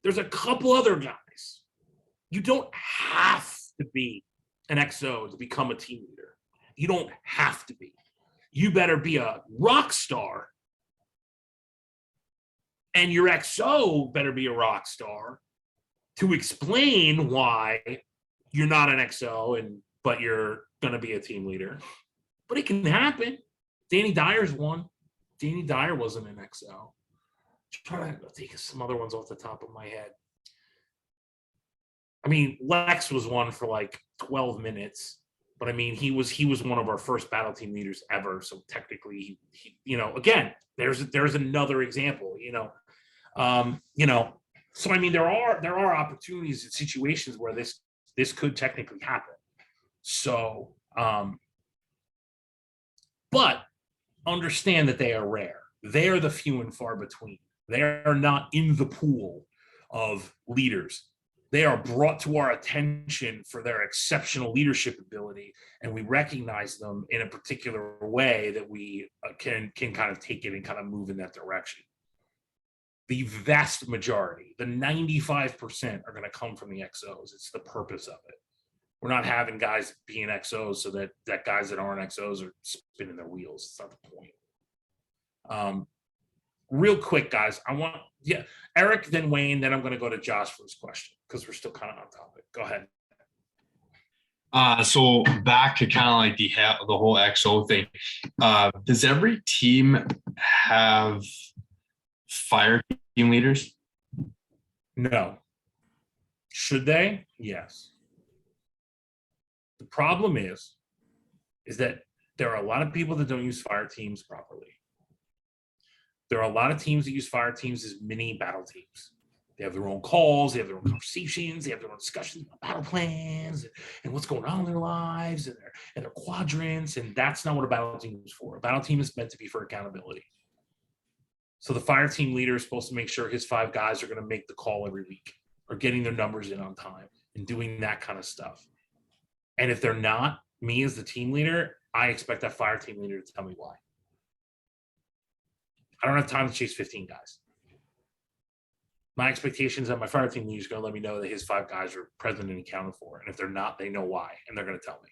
There's a couple other guys. You don't have to be an XO to become a team leader. You don't have to be. You better be a rock star. And your XO better be a rock star to explain why you're not an XO but you're going to be a team leader. But it can happen. Danny Dyer's one. Danny Dyer wasn't an XO. Just trying to think of some other ones off the top of my head. I mean, Lex was one for like 12 minutes, but I mean, he was one of our first battle team leaders ever. So technically, he again, there's another example. So I mean, there are opportunities and situations where this could technically happen. So, but understand that they are rare. They are the few and far between. They are not in the pool of leaders. They are brought to our attention for their exceptional leadership ability, and we recognize them in a particular way that we can kind of take it and kind of move in that direction. The vast majority, the 95%, are going to come from the XOs. It's the purpose of it. We're not having guys being XOs so that guys that aren't XOs are spinning their wheels. It's not the point. Real quick, guys, Eric, then Wayne, then I'm going to go to Josh for his question because we're still kind of on topic. Go ahead. So back to kind of like the whole XO thing. Does every team have fire team leaders? No. Should they? Yes. The problem is that there are a lot of people that don't use fire teams properly. There are a lot of teams that use fire teams as mini battle teams. They have their own calls, they have their own conversations, they have their own discussions about battle plans and what's going on in their lives and their quadrants. And that's not what a battle team is for. A battle team is meant to be for accountability. So the fire team leader is supposed to make sure his 5 guys are going to make the call every week or getting their numbers in on time and doing that kind of stuff. And if they're not, me as the team leader, I expect that fire team leader to tell me why. I don't have time to chase 15 guys. My expectations that my fire team leader is going to let me know that his 5 guys are present and accounted for. And if they're not, they know why, and they're going to tell me.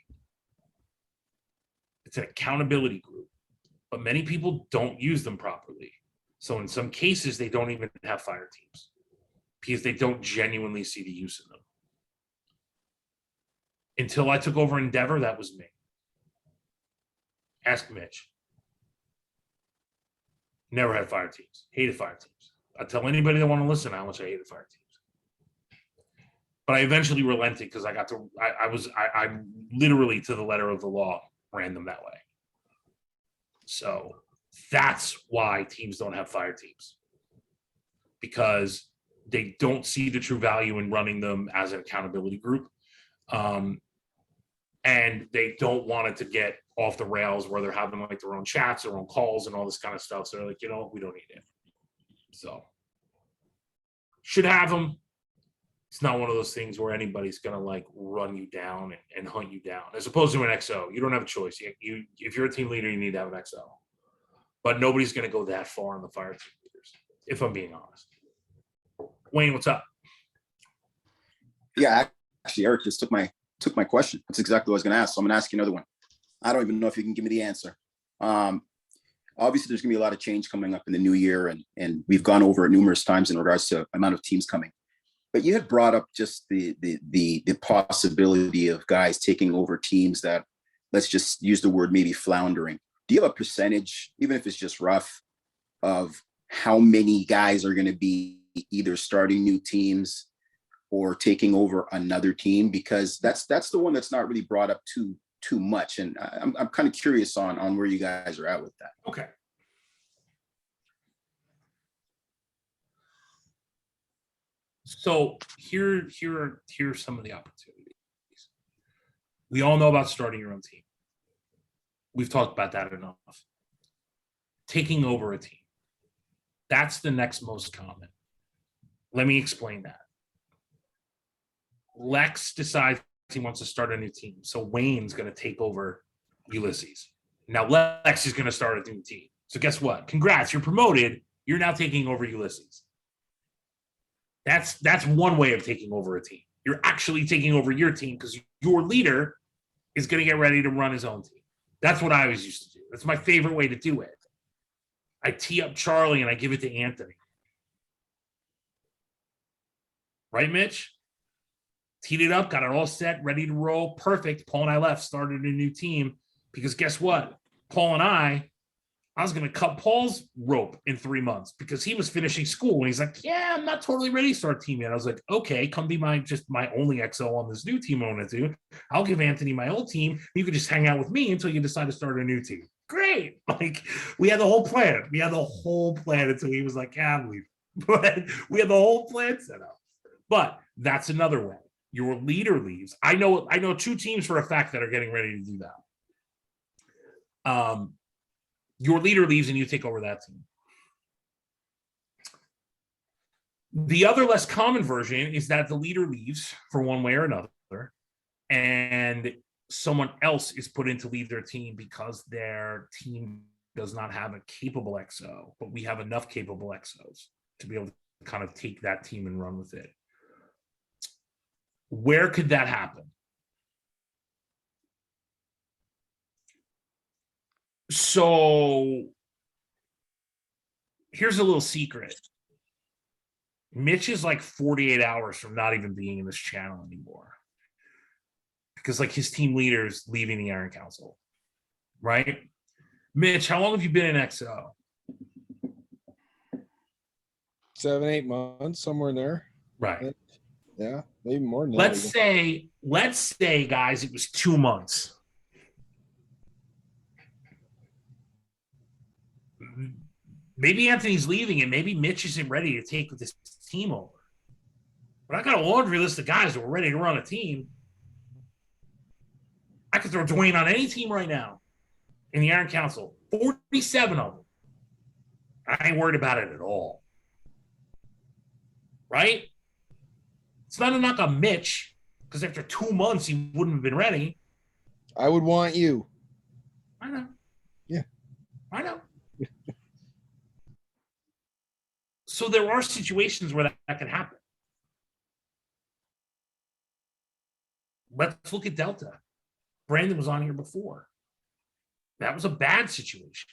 It's an accountability group, but many people don't use them properly. So in some cases, they don't even have fire teams because they don't genuinely see the use in them. Until I took over Endeavor, that was me. Ask Mitch. Never had fire teams. Hated fire teams. I tell anybody that want to listen how much I hated fire teams. But I eventually relented because I literally to the letter of the law ran them that way. So that's why teams don't have fire teams, because they don't see the true value in running them as an accountability group. And they don't want it to get off the rails where they're having like their own chats, their own calls and all this kind of stuff. So they're like, we don't need it. So should have them. It's not one of those things where anybody's going to like run you down and hunt you down, as opposed to an XO. You don't have a choice. If you're a team leader, you need to have an XO. But nobody's going to go that far on the fire team leaders, if I'm being honest. Wayne, what's up? Yeah, actually, Eric just took my question. That's exactly what I was going to ask. So I'm going to ask you another one. I don't even know if you can give me the answer. Obviously, there's going to be a lot of change coming up in the new year, and we've gone over it numerous times in regards to amount of teams coming. But you had brought up just the possibility of guys taking over teams that, let's just use the word, maybe floundering. Do you have a percentage, even if it's just rough, of how many guys are going to be either starting new teams or taking over another team? Because that's the one that's not really brought up too much, and I'm kind of curious on where you guys are at with that. Okay. So here's some of the opportunities. We all know about starting your own team. We've talked about that enough. Taking over a team. That's the next most common. Let me explain that. Lex decides he wants to start a new team. So Wayne's going to take over Ulysses. Now Lex is going to start a new team. So guess what? Congrats, you're promoted. You're now taking over Ulysses. That's one way of taking over a team. You're actually taking over your team because your leader is going to get ready to run his own team. That's what I always used to do. That's my favorite way to do it. I tee up Charlie and I give it to Anthony. Right, Mitch? Teed it up, got it all set, ready to roll. Perfect. Paul and I left, started a new team because guess what? Paul and I was going to cut Paul's rope in 3 months because he was finishing school. And he's like, yeah, I'm not totally ready to start a team yet. I was like, okay, come be my only XO on this new team I want to do. I'll give Anthony my old team. You can just hang out with me until you decide to start a new team. Great. Like we had the whole plan. We had the whole plan until he was like, yeah, I'm leaving. But we had the whole plan set up. But that's another way. Your leader leaves. I know 2 teams for a fact that are getting ready to do that. Your leader leaves and you take over that team. The other less common version is that the leader leaves for one way or another, and someone else is put in to lead their team because their team does not have a capable XO, but we have enough capable XOs to be able to kind of take that team and run with it. Where could that happen? So here's a little secret. Mitch is like 48 hours from not even being in this channel anymore. Because like his team leader is leaving the Iron Council, right? Mitch, how long have you been in XO? 7-8 months, somewhere in there. Right. Yeah, maybe more than that. Let's say, guys, it was 2 months. Maybe Anthony's leaving and maybe Mitch isn't ready to take this team over. But I got a laundry list of guys that were ready to run a team. I could throw Dwayne on any team right now in the Iron Council. 47 of them. I ain't worried about it at all. Right? It's not a knock on Mitch, because after 2 months, he wouldn't have been ready. I would want you. I know. Yeah. I know. So there are situations where that can happen. Let's look at Delta. Brandon was on here before. That was a bad situation.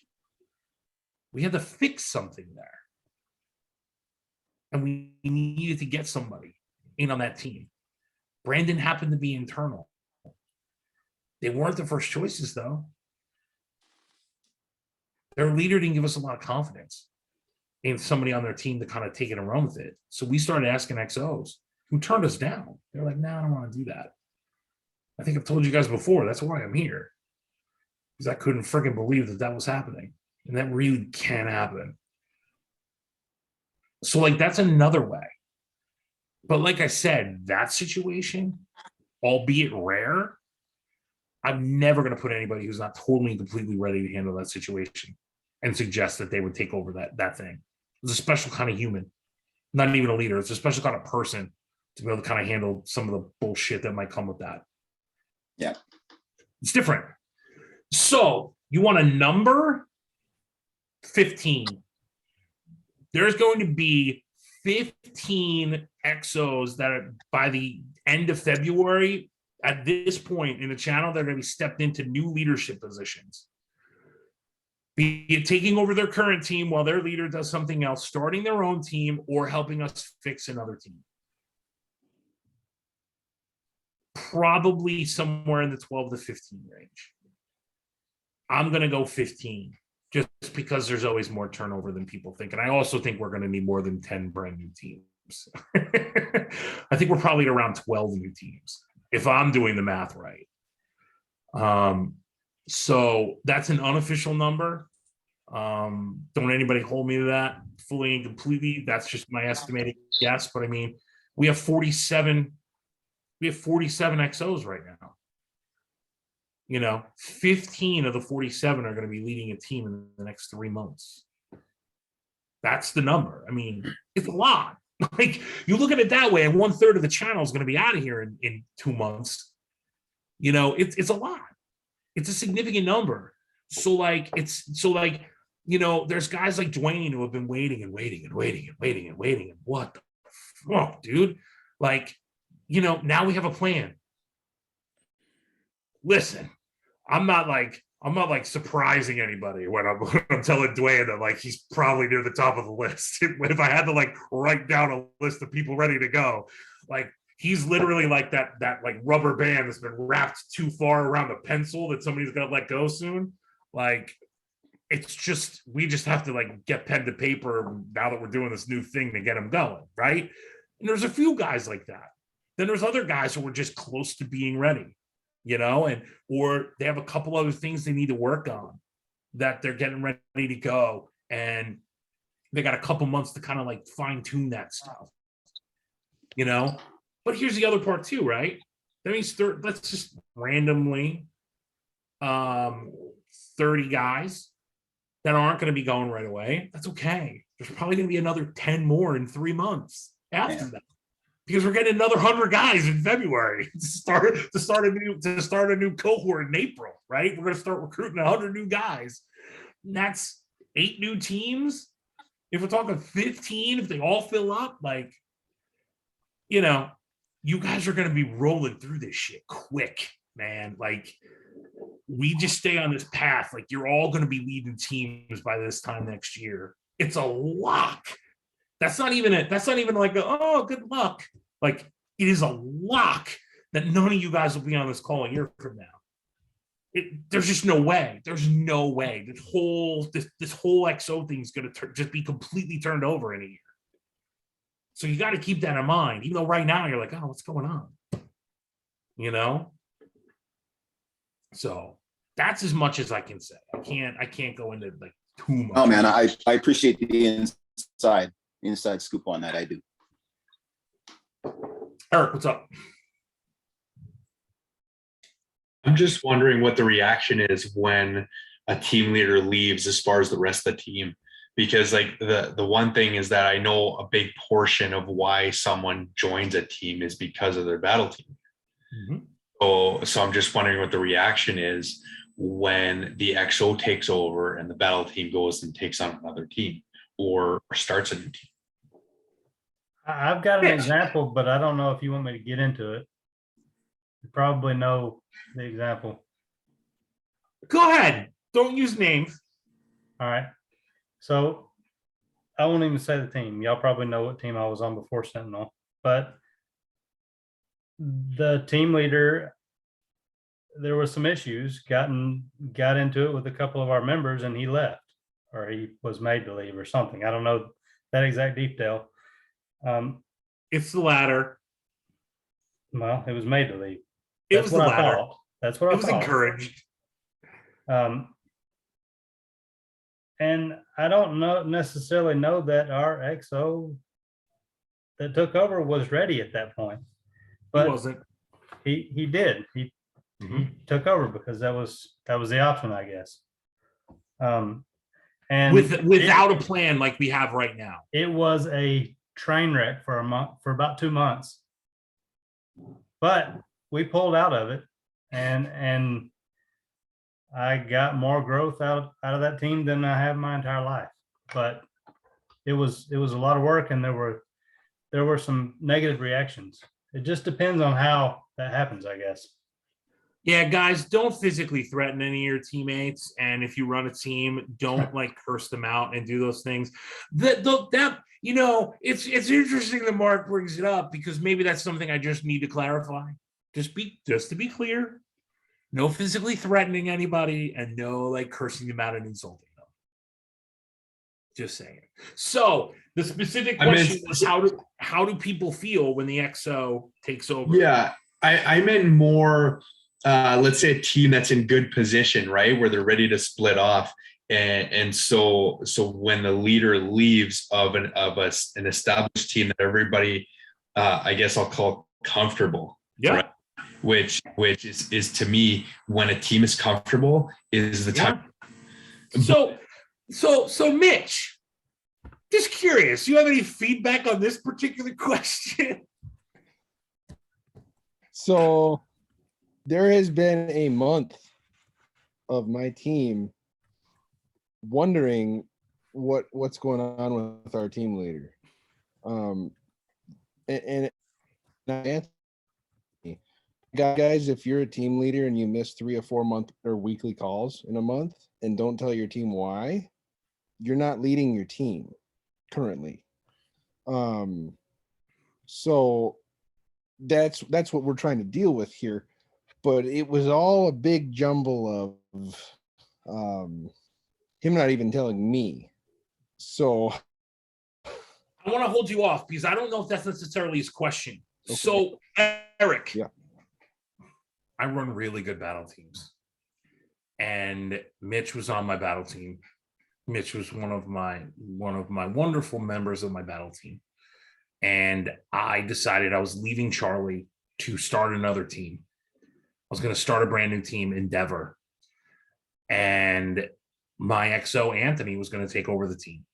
We had to fix something there. And we needed to get somebody in on that team. Brandon happened to be internal. They weren't the first choices, though. Their leader didn't give us a lot of confidence in somebody on their team to kind of take it and run with it. So we started asking XOs who turned us down. They're like, no, I don't want to do that. I think I've told you guys before, that's why I'm here. Because I couldn't freaking believe that was happening. And that really can happen. So like, that's another way. But like I said, that situation, albeit rare, I'm never going to put anybody who's not totally and completely ready to handle that situation and suggest that they would take over that thing. It's a special kind of human, not even a leader. It's a special kind of person to be able to kind of handle some of the bullshit that might come with that. Yeah. It's different. So you want a number? 15. There's going to be 15 XOs that are by the end of February at this point in the channel, they're going to be stepped into new leadership positions. Be it taking over their current team while their leader does something else, starting their own team, or helping us fix another team. Probably somewhere in the 12 to 15 range. I'm going to go 15 just because there's always more turnover than people think. And I also think we're going to need more than 10 brand new teams. I think we're probably at around 12 new teams if I'm doing the math right. So that's an unofficial number. Don't anybody hold me to that fully and completely. That's just my estimated guess. But I mean, we have 47 XOs right now. 15 of the 47 are going to be leading a team in the next 3 months. That's the number. I mean, it's a lot. Like, you look at it that way, and 1/3 of the channel is going to be out of here in 2 months. It's a lot. It's a significant number. So there's guys like Dwayne who have been waiting and waiting and waiting and waiting and waiting. And what the fuck, dude? Like, now we have a plan. Listen, I'm not like surprising anybody when I'm telling Dwayne that like he's probably near the top of the list. If I had to like write down a list of people ready to go, like he's literally like that like rubber band that's been wrapped too far around the pencil that somebody's gonna let go soon. Like, it's just, we just have to like get pen to paper now that we're doing this new thing to get them going, right? And there's a few guys like that. Then there's other guys who are just close to being ready, or they have a couple other things they need to work on that they're getting ready to go. And they got a couple months to kind of like fine tune that stuff, But here's the other part too, right? That means let's just randomly 30 guys that aren't going to be going right away. That's okay. There's probably going to be another 10 more in 3 months after that. Because we're getting another 100 guys in February to start a new cohort in April, right? We're going to start recruiting 100 new guys. And that's 8 new teams. If we're talking 15, if they all fill up, like, you guys are going to be rolling through this shit quick, man. Like, we just stay on this path. Like, you're all going to be leading teams by this time next year. It's a lock. That's not even like oh, good luck. Like, it is a lock that none of you guys will be on this call a year from now. There's just no way. There's no way. This whole XO thing is going to just be completely turned over in a year. So you got to keep that in mind. Even though right now you're like, oh, what's going on? So that's as much as I can say. I can't go into like too much. Oh man, I appreciate the inside scoop on that. I do. Eric, what's up? I'm just wondering what the reaction is when a team leader leaves as far as the rest of the team, because like the one thing is that I know a big portion of why someone joins a team is because of their battle team. Mm-hmm. So I'm just wondering what the reaction is when the XO takes over and the battle team goes and takes on another team or starts a new team. I've got an example, but I don't know if you want me to get into it. You probably know the example. Go ahead. Don't use names. All right. So I won't even say the team. Y'all probably know what team I was on before Sentinel, but the team leader, there were some issues, got into it with a couple of our members, and he left, or he was made to leave or something. I don't know that exact detail. It's the latter. Well, it was made to leave. It was the latter. That's what I thought. It was encouraged. And I don't necessarily know that our XO that took over was ready at that point. But he wasn't. He did. He took over because that was the option, I guess. And without a plan like we have right now. It was a train wreck for about 2 months. But we pulled out of it, and I got more growth out of that team than I have my entire life. But it was a lot of work, and there were some negative reactions. It just depends on how that happens, I guess. Yeah, guys, don't physically threaten any of your teammates. And if you run a team, don't like curse them out and do those things. That you know, it's interesting that Mark brings it up because maybe that's something I just need to clarify. Just to be clear, no physically threatening anybody and no like cursing them out and insulting them. Just saying. So the specific question was how do people feel when the XO takes over? Yeah, I meant more. Let's say a team that's in good position, right, where they're ready to split off, and so when the leader leaves of an established team that everybody, I guess I'll call comfortable, Yeah. right? Which is to me, when a team is comfortable is the time. So Mitch, just curious, you have any feedback on this particular question? So there has been a month of my team wondering what's going on with our team leader. And guys, if you're a team leader and you miss 3 or 4 month or weekly calls in a month and don't tell your team why, you're not leading your team currently. So that's what we're trying to deal with here. But it was all a big jumble of him not even telling me. So I want to hold you off because I don't know if that's necessarily his question. Okay. So Eric, Yeah. I run really good battle teams. And Mitch was on my battle team. Mitch was one of my wonderful members of my battle team. And I decided I was leaving Charlie to start another team. I was going to start a brand new team, Endeavor. And my XO, Anthony, was going to take over the team.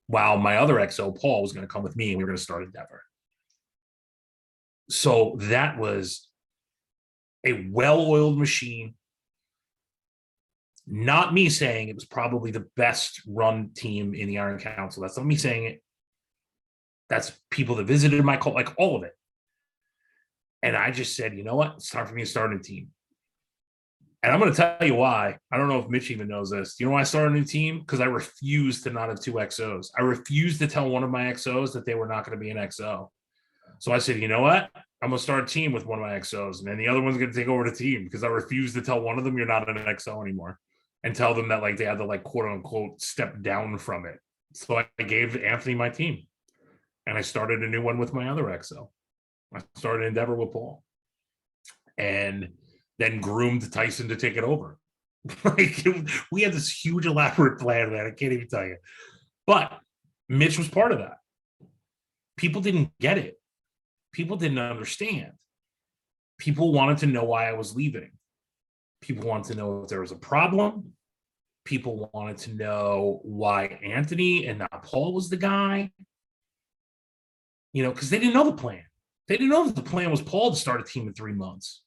While my other XO, Paul, was going to come with me and we were going to start Endeavor. So that was a well-oiled machine. Not me saying it was probably the best run team in the Iron Council. That's not me saying it. That's people that visited my call, like all of it. And I just said, you know what? It's time for me to start a new team. And I'm going to tell you why. I don't know if Mitch even knows this. Do you know why I started a new team? Because I refused to not have 2 XOs. I refused to tell one of my XOs that they were not going to be an XO. So I said, you know what? I'm going to start a team with one of my XOs. And then the other one's going to take over the team because I refused to tell one of them you're not an XO anymore. And tell them that like they had to like quote unquote step down from it. So I gave Anthony my team. And I started a new one with my other XO. I started Endeavor with Paul. And then groomed Tyson to take it over. We had this huge elaborate plan, man. I can't even tell you. But Mitch was part of that. People didn't get it. People didn't understand. People wanted to know why I was leaving. People wanted to know if there was a problem. People wanted to know why Anthony and not Paul was the guy. You know, because they didn't know the plan. They didn't know that the plan was Paul to start a team in 3 months.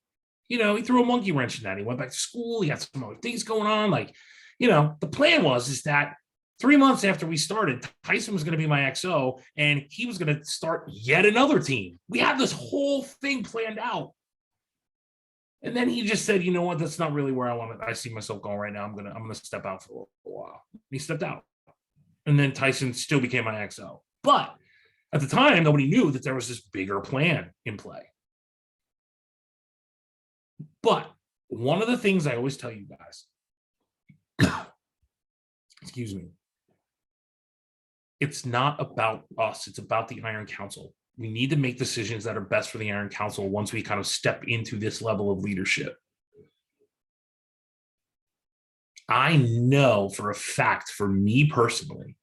You know, he threw a monkey wrench in that. He went back to school. He had some other things going on. Like, you know, the plan is that 3 months after we started, Tyson was going to be my XO and he was going to start yet another team. We had this whole thing planned out. And then he just said, you know what, that's not really where I see myself going right now. I'm gonna step out for a while. He stepped out. And then Tyson still became my XO. But at the time, nobody knew that there was this bigger plan in play. But one of the things I always tell you guys, excuse me, it's not about us, it's about the Iron Council. We need to make decisions that are best for the Iron Council once we kind of step into this level of leadership. I know for a fact, for me personally,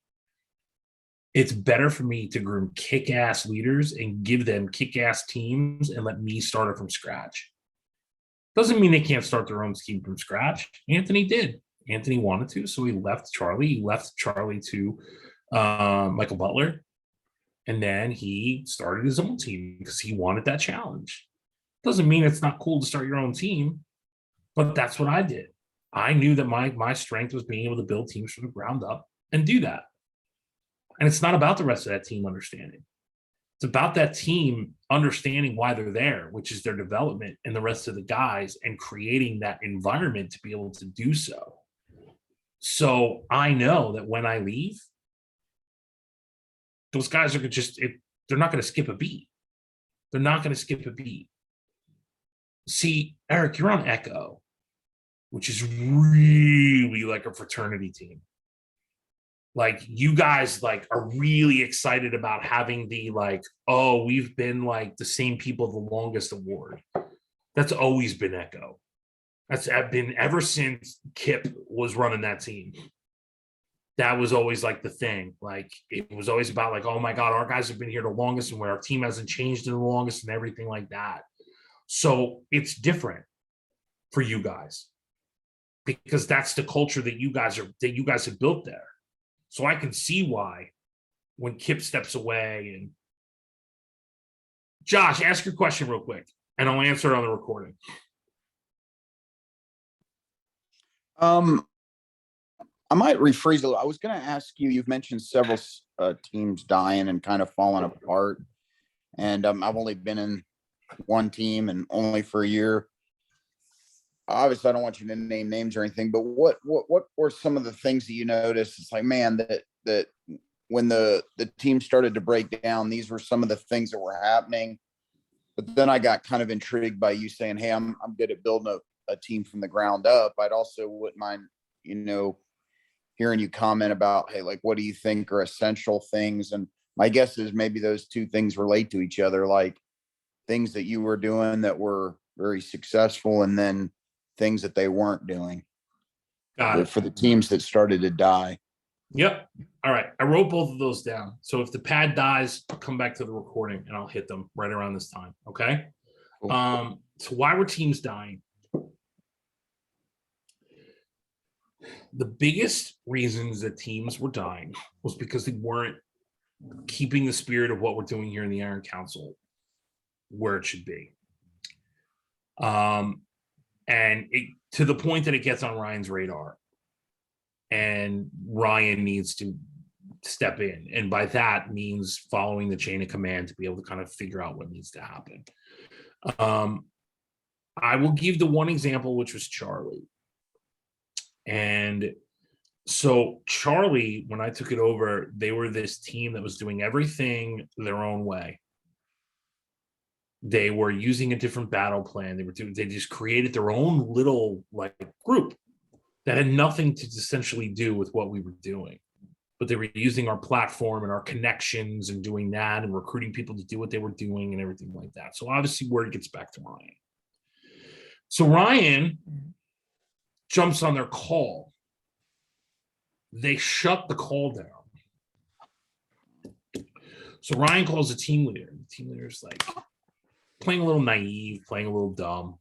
it's better for me to groom kick-ass leaders and give them kick-ass teams and let me start it from scratch. Doesn't mean they can't start their own team from scratch. Anthony did. Anthony wanted to, so he left Charlie. He left Charlie to Michael Butler. And then he started his own team because he wanted that challenge. Doesn't mean it's not cool to start your own team, but that's what I did. I knew that my strength was being able to build teams from the ground up and do that. And it's not about the rest of that team understanding. It's about that team understanding why they're there, which is their development and the rest of the guys, and creating that environment to be able to do so. So I know that when I leave, those guys are they're not going to skip a beat. They're not going to skip a beat. See, Eric, you're on Echo, which is really like a fraternity team. Like, you guys like are really excited about having the like, oh, we've been like the same people the longest award. That's always been Echo. That's been ever since Kip was running that team. That was always like the thing. Like, it was always about like, oh my God, our guys have been here the longest and where our team hasn't changed in the longest and everything like that. So it's different for you guys because that's the culture that you guys have built there. So I can see why when Kip steps away. And Josh, ask your question real quick and I'll answer it on the recording. I might rephrase it. I was going to ask you, you've mentioned several teams dying and kind of falling apart. And I've only been in one team and only for a year. Obviously, I don't want you to name names or anything, but what were some of the things that you noticed? It's like, man, that when the team started to break down, these were some of the things that were happening. But then I got kind of intrigued by you saying, hey, I'm good at building a team from the ground up. I'd also wouldn't mind, hearing you comment about, hey, like, what do you think are essential things? And my guess is maybe those two things relate to each other, like things that you were doing that were very successful and then things that they weren't doing. Got it. For the teams that started to die. Yep. All right. I wrote both of those down. So if the pad dies, I'll come back to the recording and I'll hit them right around this time. Okay. Cool. So why were teams dying? The biggest reasons that teams were dying was because they weren't keeping the spirit of what we're doing here in the Iron Council where it should be. And to the point that it gets on Ryan's radar. And Ryan needs to step in. And by that means following the chain of command to be able to kind of figure out what needs to happen. I will give the one example, which was Charlie. And so Charlie, when I took it over, they were this team that was doing everything their own way. They were using a different battle plan. They just created their own little like group that had nothing to essentially do with what we were doing. But they were using our platform and our connections and doing that and recruiting people to do what they were doing and everything like that. So obviously word gets back to Ryan. So Ryan jumps on their call. They shut the call down. So Ryan calls the team leader. The team leader's like playing a little naive, playing a little dumb.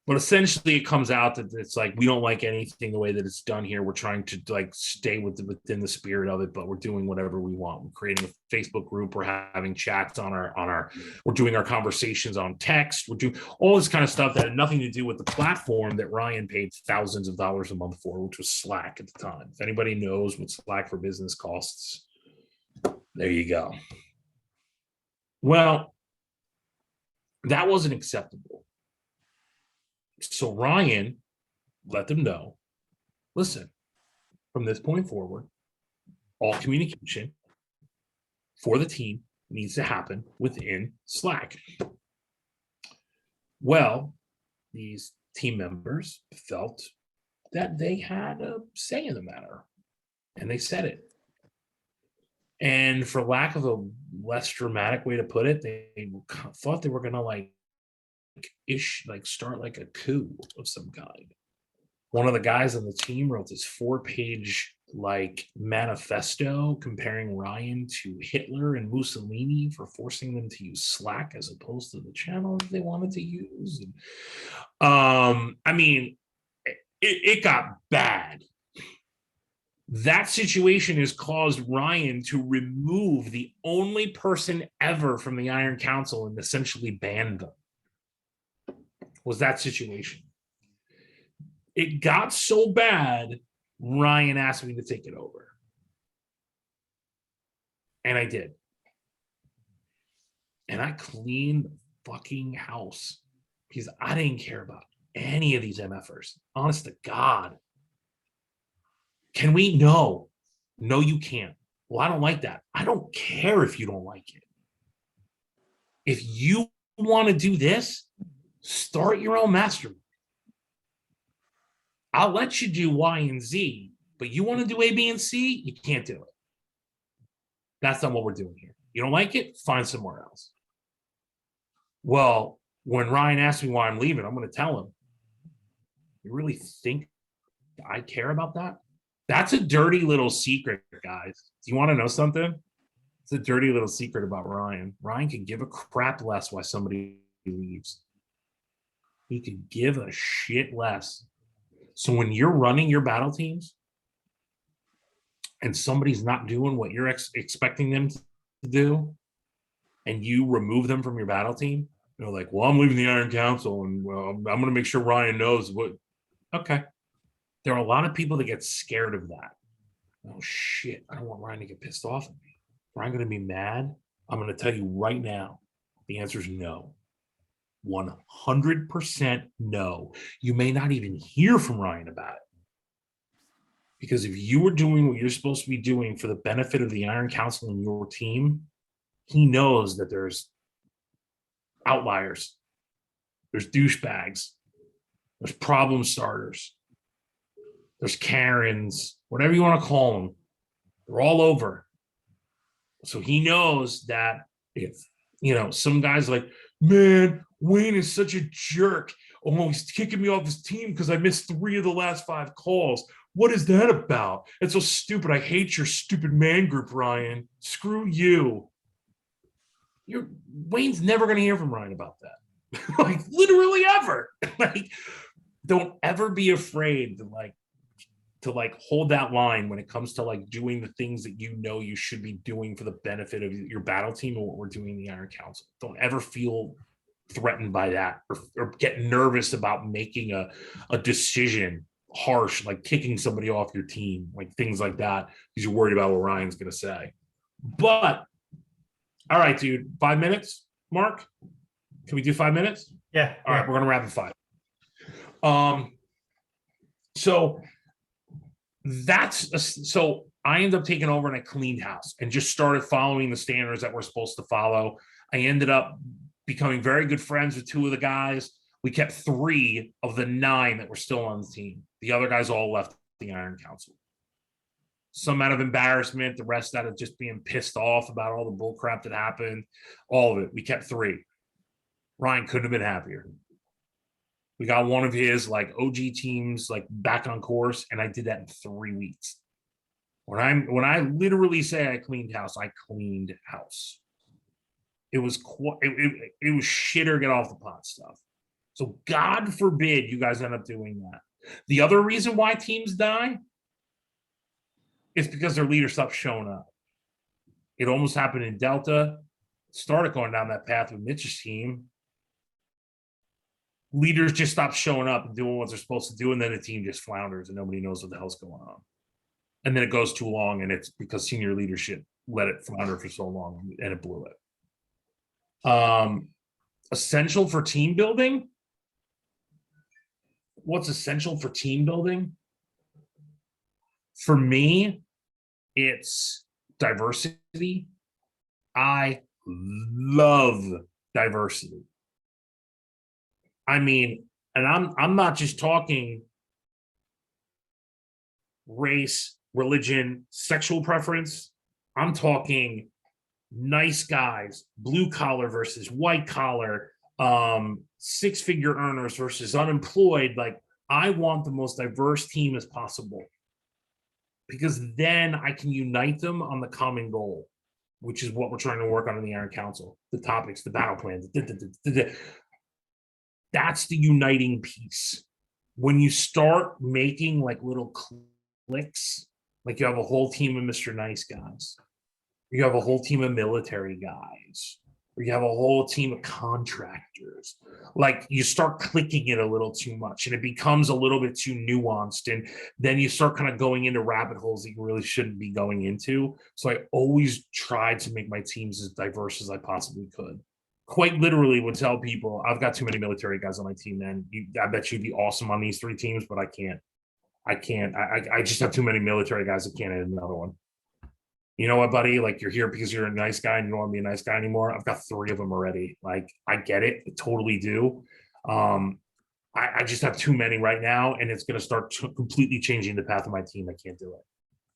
But essentially it comes out that it's like, we don't like anything the way that it's done here. We're trying to like stay within the spirit of it, but we're doing whatever we want. We're creating a Facebook group. We're having chats we're doing our conversations on text. We're doing all this kind of stuff that had nothing to do with the platform that Ryan paid thousands of dollars a month for, which was Slack at the time. If anybody knows what Slack for Business costs, there you go. Well, that wasn't acceptable. So Ryan let them know, listen, from this point forward, all communication for the team needs to happen within Slack. Well, these team members felt that they had a say in the matter, and they said it. And for lack of a less dramatic way to put it, they thought they were going to start like a coup of some kind. One of the guys on the team wrote this 4-page like manifesto comparing Ryan to Hitler and Mussolini for forcing them to use Slack as opposed to the channel they wanted to use. And, I mean, it got bad. That situation has caused Ryan to remove the only person ever from the Iron Council and essentially ban them. Was that situation. It got so bad, Ryan asked me to take it over. And I did. and I cleaned the fucking house because I didn't care about any of these MFers. Honest to God. Can we? No, you can't. Well, I don't like that. I don't care if you don't like it. If you want to do this, start your own mastermind. I'll let you do Y and Z, but you want to do A, B, and C, you can't do it. That's not what we're doing here. You don't like it? Find somewhere else. Well, when Ryan asks me why I'm leaving, I'm going to tell him, you really think I care about that? That's a dirty little secret, guys. Do you want to know something? It's a dirty little secret about Ryan. Ryan can give a crap less why somebody leaves. He can give a shit less. So when you're running your battle teams and somebody's not doing what you're expecting them to do, and you remove them from your battle team, you're like, well, I'm leaving the Iron Council, and well, I'm going to make sure Ryan knows what. Okay. There are a lot of people that get scared of that. Oh, shit. I don't want Ryan to get pissed off at me. Ryan going to be mad? I'm going to tell you right now, the answer is no. 100% no. You may not even hear from Ryan about it. Because if you were doing what you're supposed to be doing for the benefit of the Iron Council and your team, he knows that there's outliers, there's douchebags, there's problem starters, there's Karens, whatever you want to call them. They're all over. So he knows that if, some guys like, man, Wayne is such a jerk. Oh, he's kicking me off his team because I missed 3 of the last 5 calls. What is that about? It's so stupid. I hate your stupid man group, Ryan. Screw you. Wayne's never going to hear from Ryan about that. Like, literally ever. Like, don't ever be afraid to hold that line when it comes to doing the things that you should be doing for the benefit of your battle team and what we're doing in the Iron Council. Don't ever feel threatened by that or get nervous about making a decision harsh, like kicking somebody off your team, like things like that, because you're worried about what Ryan's going to say. But all right, dude, 5 minutes, Mark? Can we do 5 minutes? Yeah. All right, we're going to wrap in 5. So so I ended up taking over and I cleaned house and just started following the standards that we're supposed to follow. I ended up becoming very good friends with 2 of the guys. We kept 3 of the 9 that were still on the team. The other guys all left the Iron Council. Some out of embarrassment, the rest out of just being pissed off about all the bull crap that happened. All of it. We kept 3. Ryan couldn't have been happier. We got one of his OG teams back on course, and I did that in 3 weeks. When I literally say I cleaned house, I cleaned house. It was it was shit or get off the pot stuff. So God forbid you guys end up doing that. The other reason why teams die is because their leader stopped showing up. It almost happened in Delta. Started going down that path with Mitch's team. Leaders just stop showing up and doing what they're supposed to do, and then the team just flounders and nobody knows what the hell's going on. And then it goes too long, and it's because senior leadership let it flounder for so long, and it blew it. Essential for team building? What's essential for team building? For me, it's diversity. I love diversity. I mean, and I'm not just talking race, religion, sexual preference. I'm talking nice guys, blue collar versus white collar, 6-figure earners versus unemployed. I want the most diverse team as possible, because then I can unite them on the common goal, which is what we're trying to work on in the Iron Council, the topics, the battle plans. That's the uniting piece. When you start making little cliques, you have a whole team of Mr. Nice guys, you have a whole team of military guys, or you have a whole team of contractors. You start clicking it a little too much, and it becomes a little bit too nuanced, and then you start kind of going into rabbit holes that you really shouldn't be going into. So I always tried to make my teams as diverse as I possibly could. quite literally would tell people, I've got too many military guys on my team, man. I bet you'd be awesome on these 3 teams, but I can't. I just have too many military guys that can't add another one. You know what, buddy? Like, you're here because you're a nice guy and you don't want to be a nice guy anymore. I've got 3 of them already. Like, I get it. I totally do. I just have too many right now, and it's going to start completely changing the path of my team. I can't do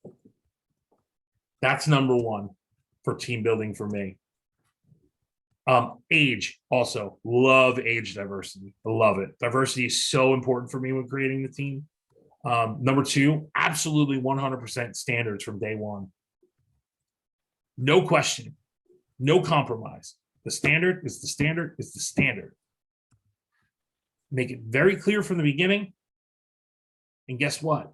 it. That's number 1 for team building for me. Age, also love age diversity. I love it. Diversity is so important for me when creating the team. Number 2, absolutely 100% standards from day 1. No question, no compromise. The standard is the standard is the standard. Make it very clear from the beginning. And guess what?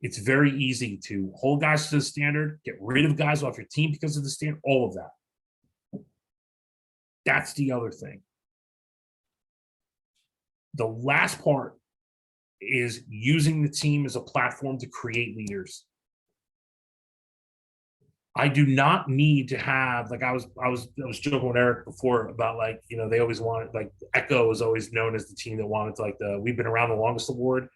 It's very easy to hold guys to the standard, get rid of guys off your team because of the standard, all of that. That's the other thing. The last part is using the team as a platform to create leaders. I do not need to have, like, I was joking with Eric before about, like, you know, they always wanted, like, Echo was always known as the team that wanted to, like, the we've been around the longest award.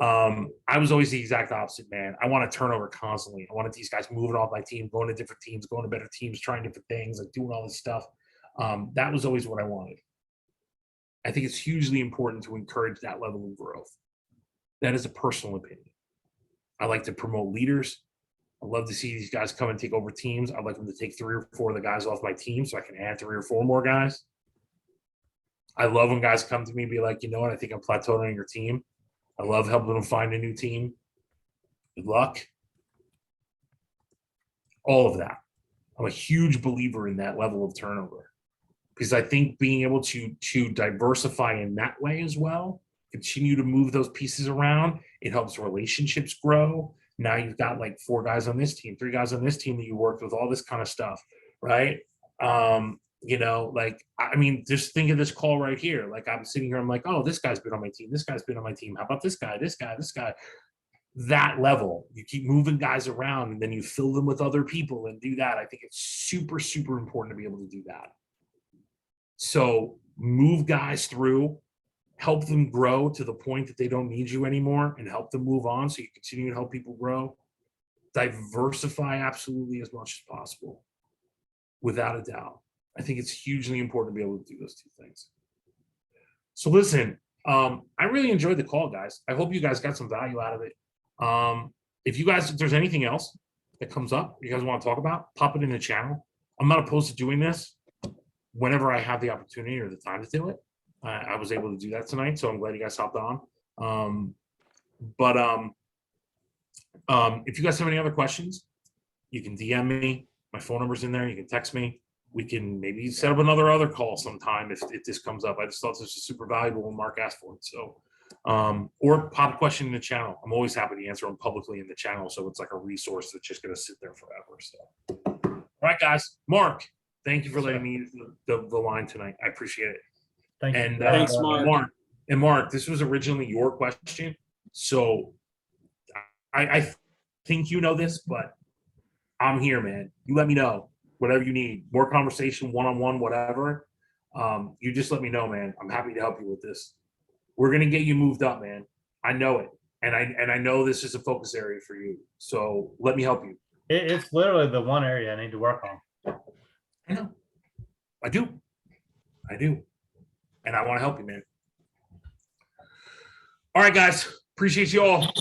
I was always the exact opposite, man. I want to turnover constantly. I wanted these guys moving off my team, going to different teams, going to better teams, trying different things, like doing all this stuff. That was always what I wanted. I think it's hugely important to encourage that level of growth. That is a personal opinion. I like to promote leaders. I love to see these guys come and take over teams. I'd like them to take 3 or 4 of the guys off my team so I can add 3 or 4 more guys. I love when guys come to me and be like, you know what, I think I'm plateauing on your team. I love helping them find a new team. Good luck. All of that. I'm a huge believer in that level of turnover because I think being able to diversify in that way as well, continue to move those pieces around, it helps relationships grow. Now you've got like 4 guys on this team, 3 guys on this team that you worked with, all this kind of stuff, right? You know, like, I mean, just think of this call right here. Like, I'm sitting here, I'm like, oh, this guy's been on my team. This guy's been on my team. How about this guy, this guy, this guy? That level, you keep moving guys around and then you fill them with other people and do that. I think it's super, super important to be able to do that. So move guys through, help them grow to the point that they don't need you anymore and help them move on so you continue to help people grow. Diversify absolutely as much as possible, without a doubt. I think it's hugely important to be able to do those 2 things. So listen, I really enjoyed the call, guys. I hope you guys got some value out of it. If there's anything else that comes up you guys want to talk about, pop it in the channel. I'm not opposed to doing this whenever I have the opportunity or the time to do it. I was able to do that tonight, so I'm glad you guys hopped on. If you guys have any other questions, you can DM me. My phone number's in there. You can text me. We can maybe set up another call sometime if this comes up. I just thought this was super valuable when Mark asked for it. So, or pop a question in the channel. I'm always happy to answer them publicly in the channel. So it's like a resource that's just going to sit there forever. So, all right, guys. Mark, thank you for letting me use the line tonight. I appreciate it. Thank you. And Thanks, Mark. Mark, this was originally your question. So I think you know this, but I'm here, man. You let me know. Whatever you need, more conversation, one-on-one, whatever. You just let me know, man. I'm happy to help you with this. We're gonna get you moved up, man. I know it, and I know this is a focus area for you. So let me help you. It's literally the one area I need to work on. I know. I do, and I want to help you, man. All right, guys. Appreciate you all.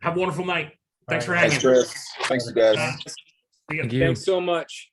Have a wonderful night. Thanks for hanging. Thanks, Chris. Thanks, you guys. See ya. Thank you. Thanks so much.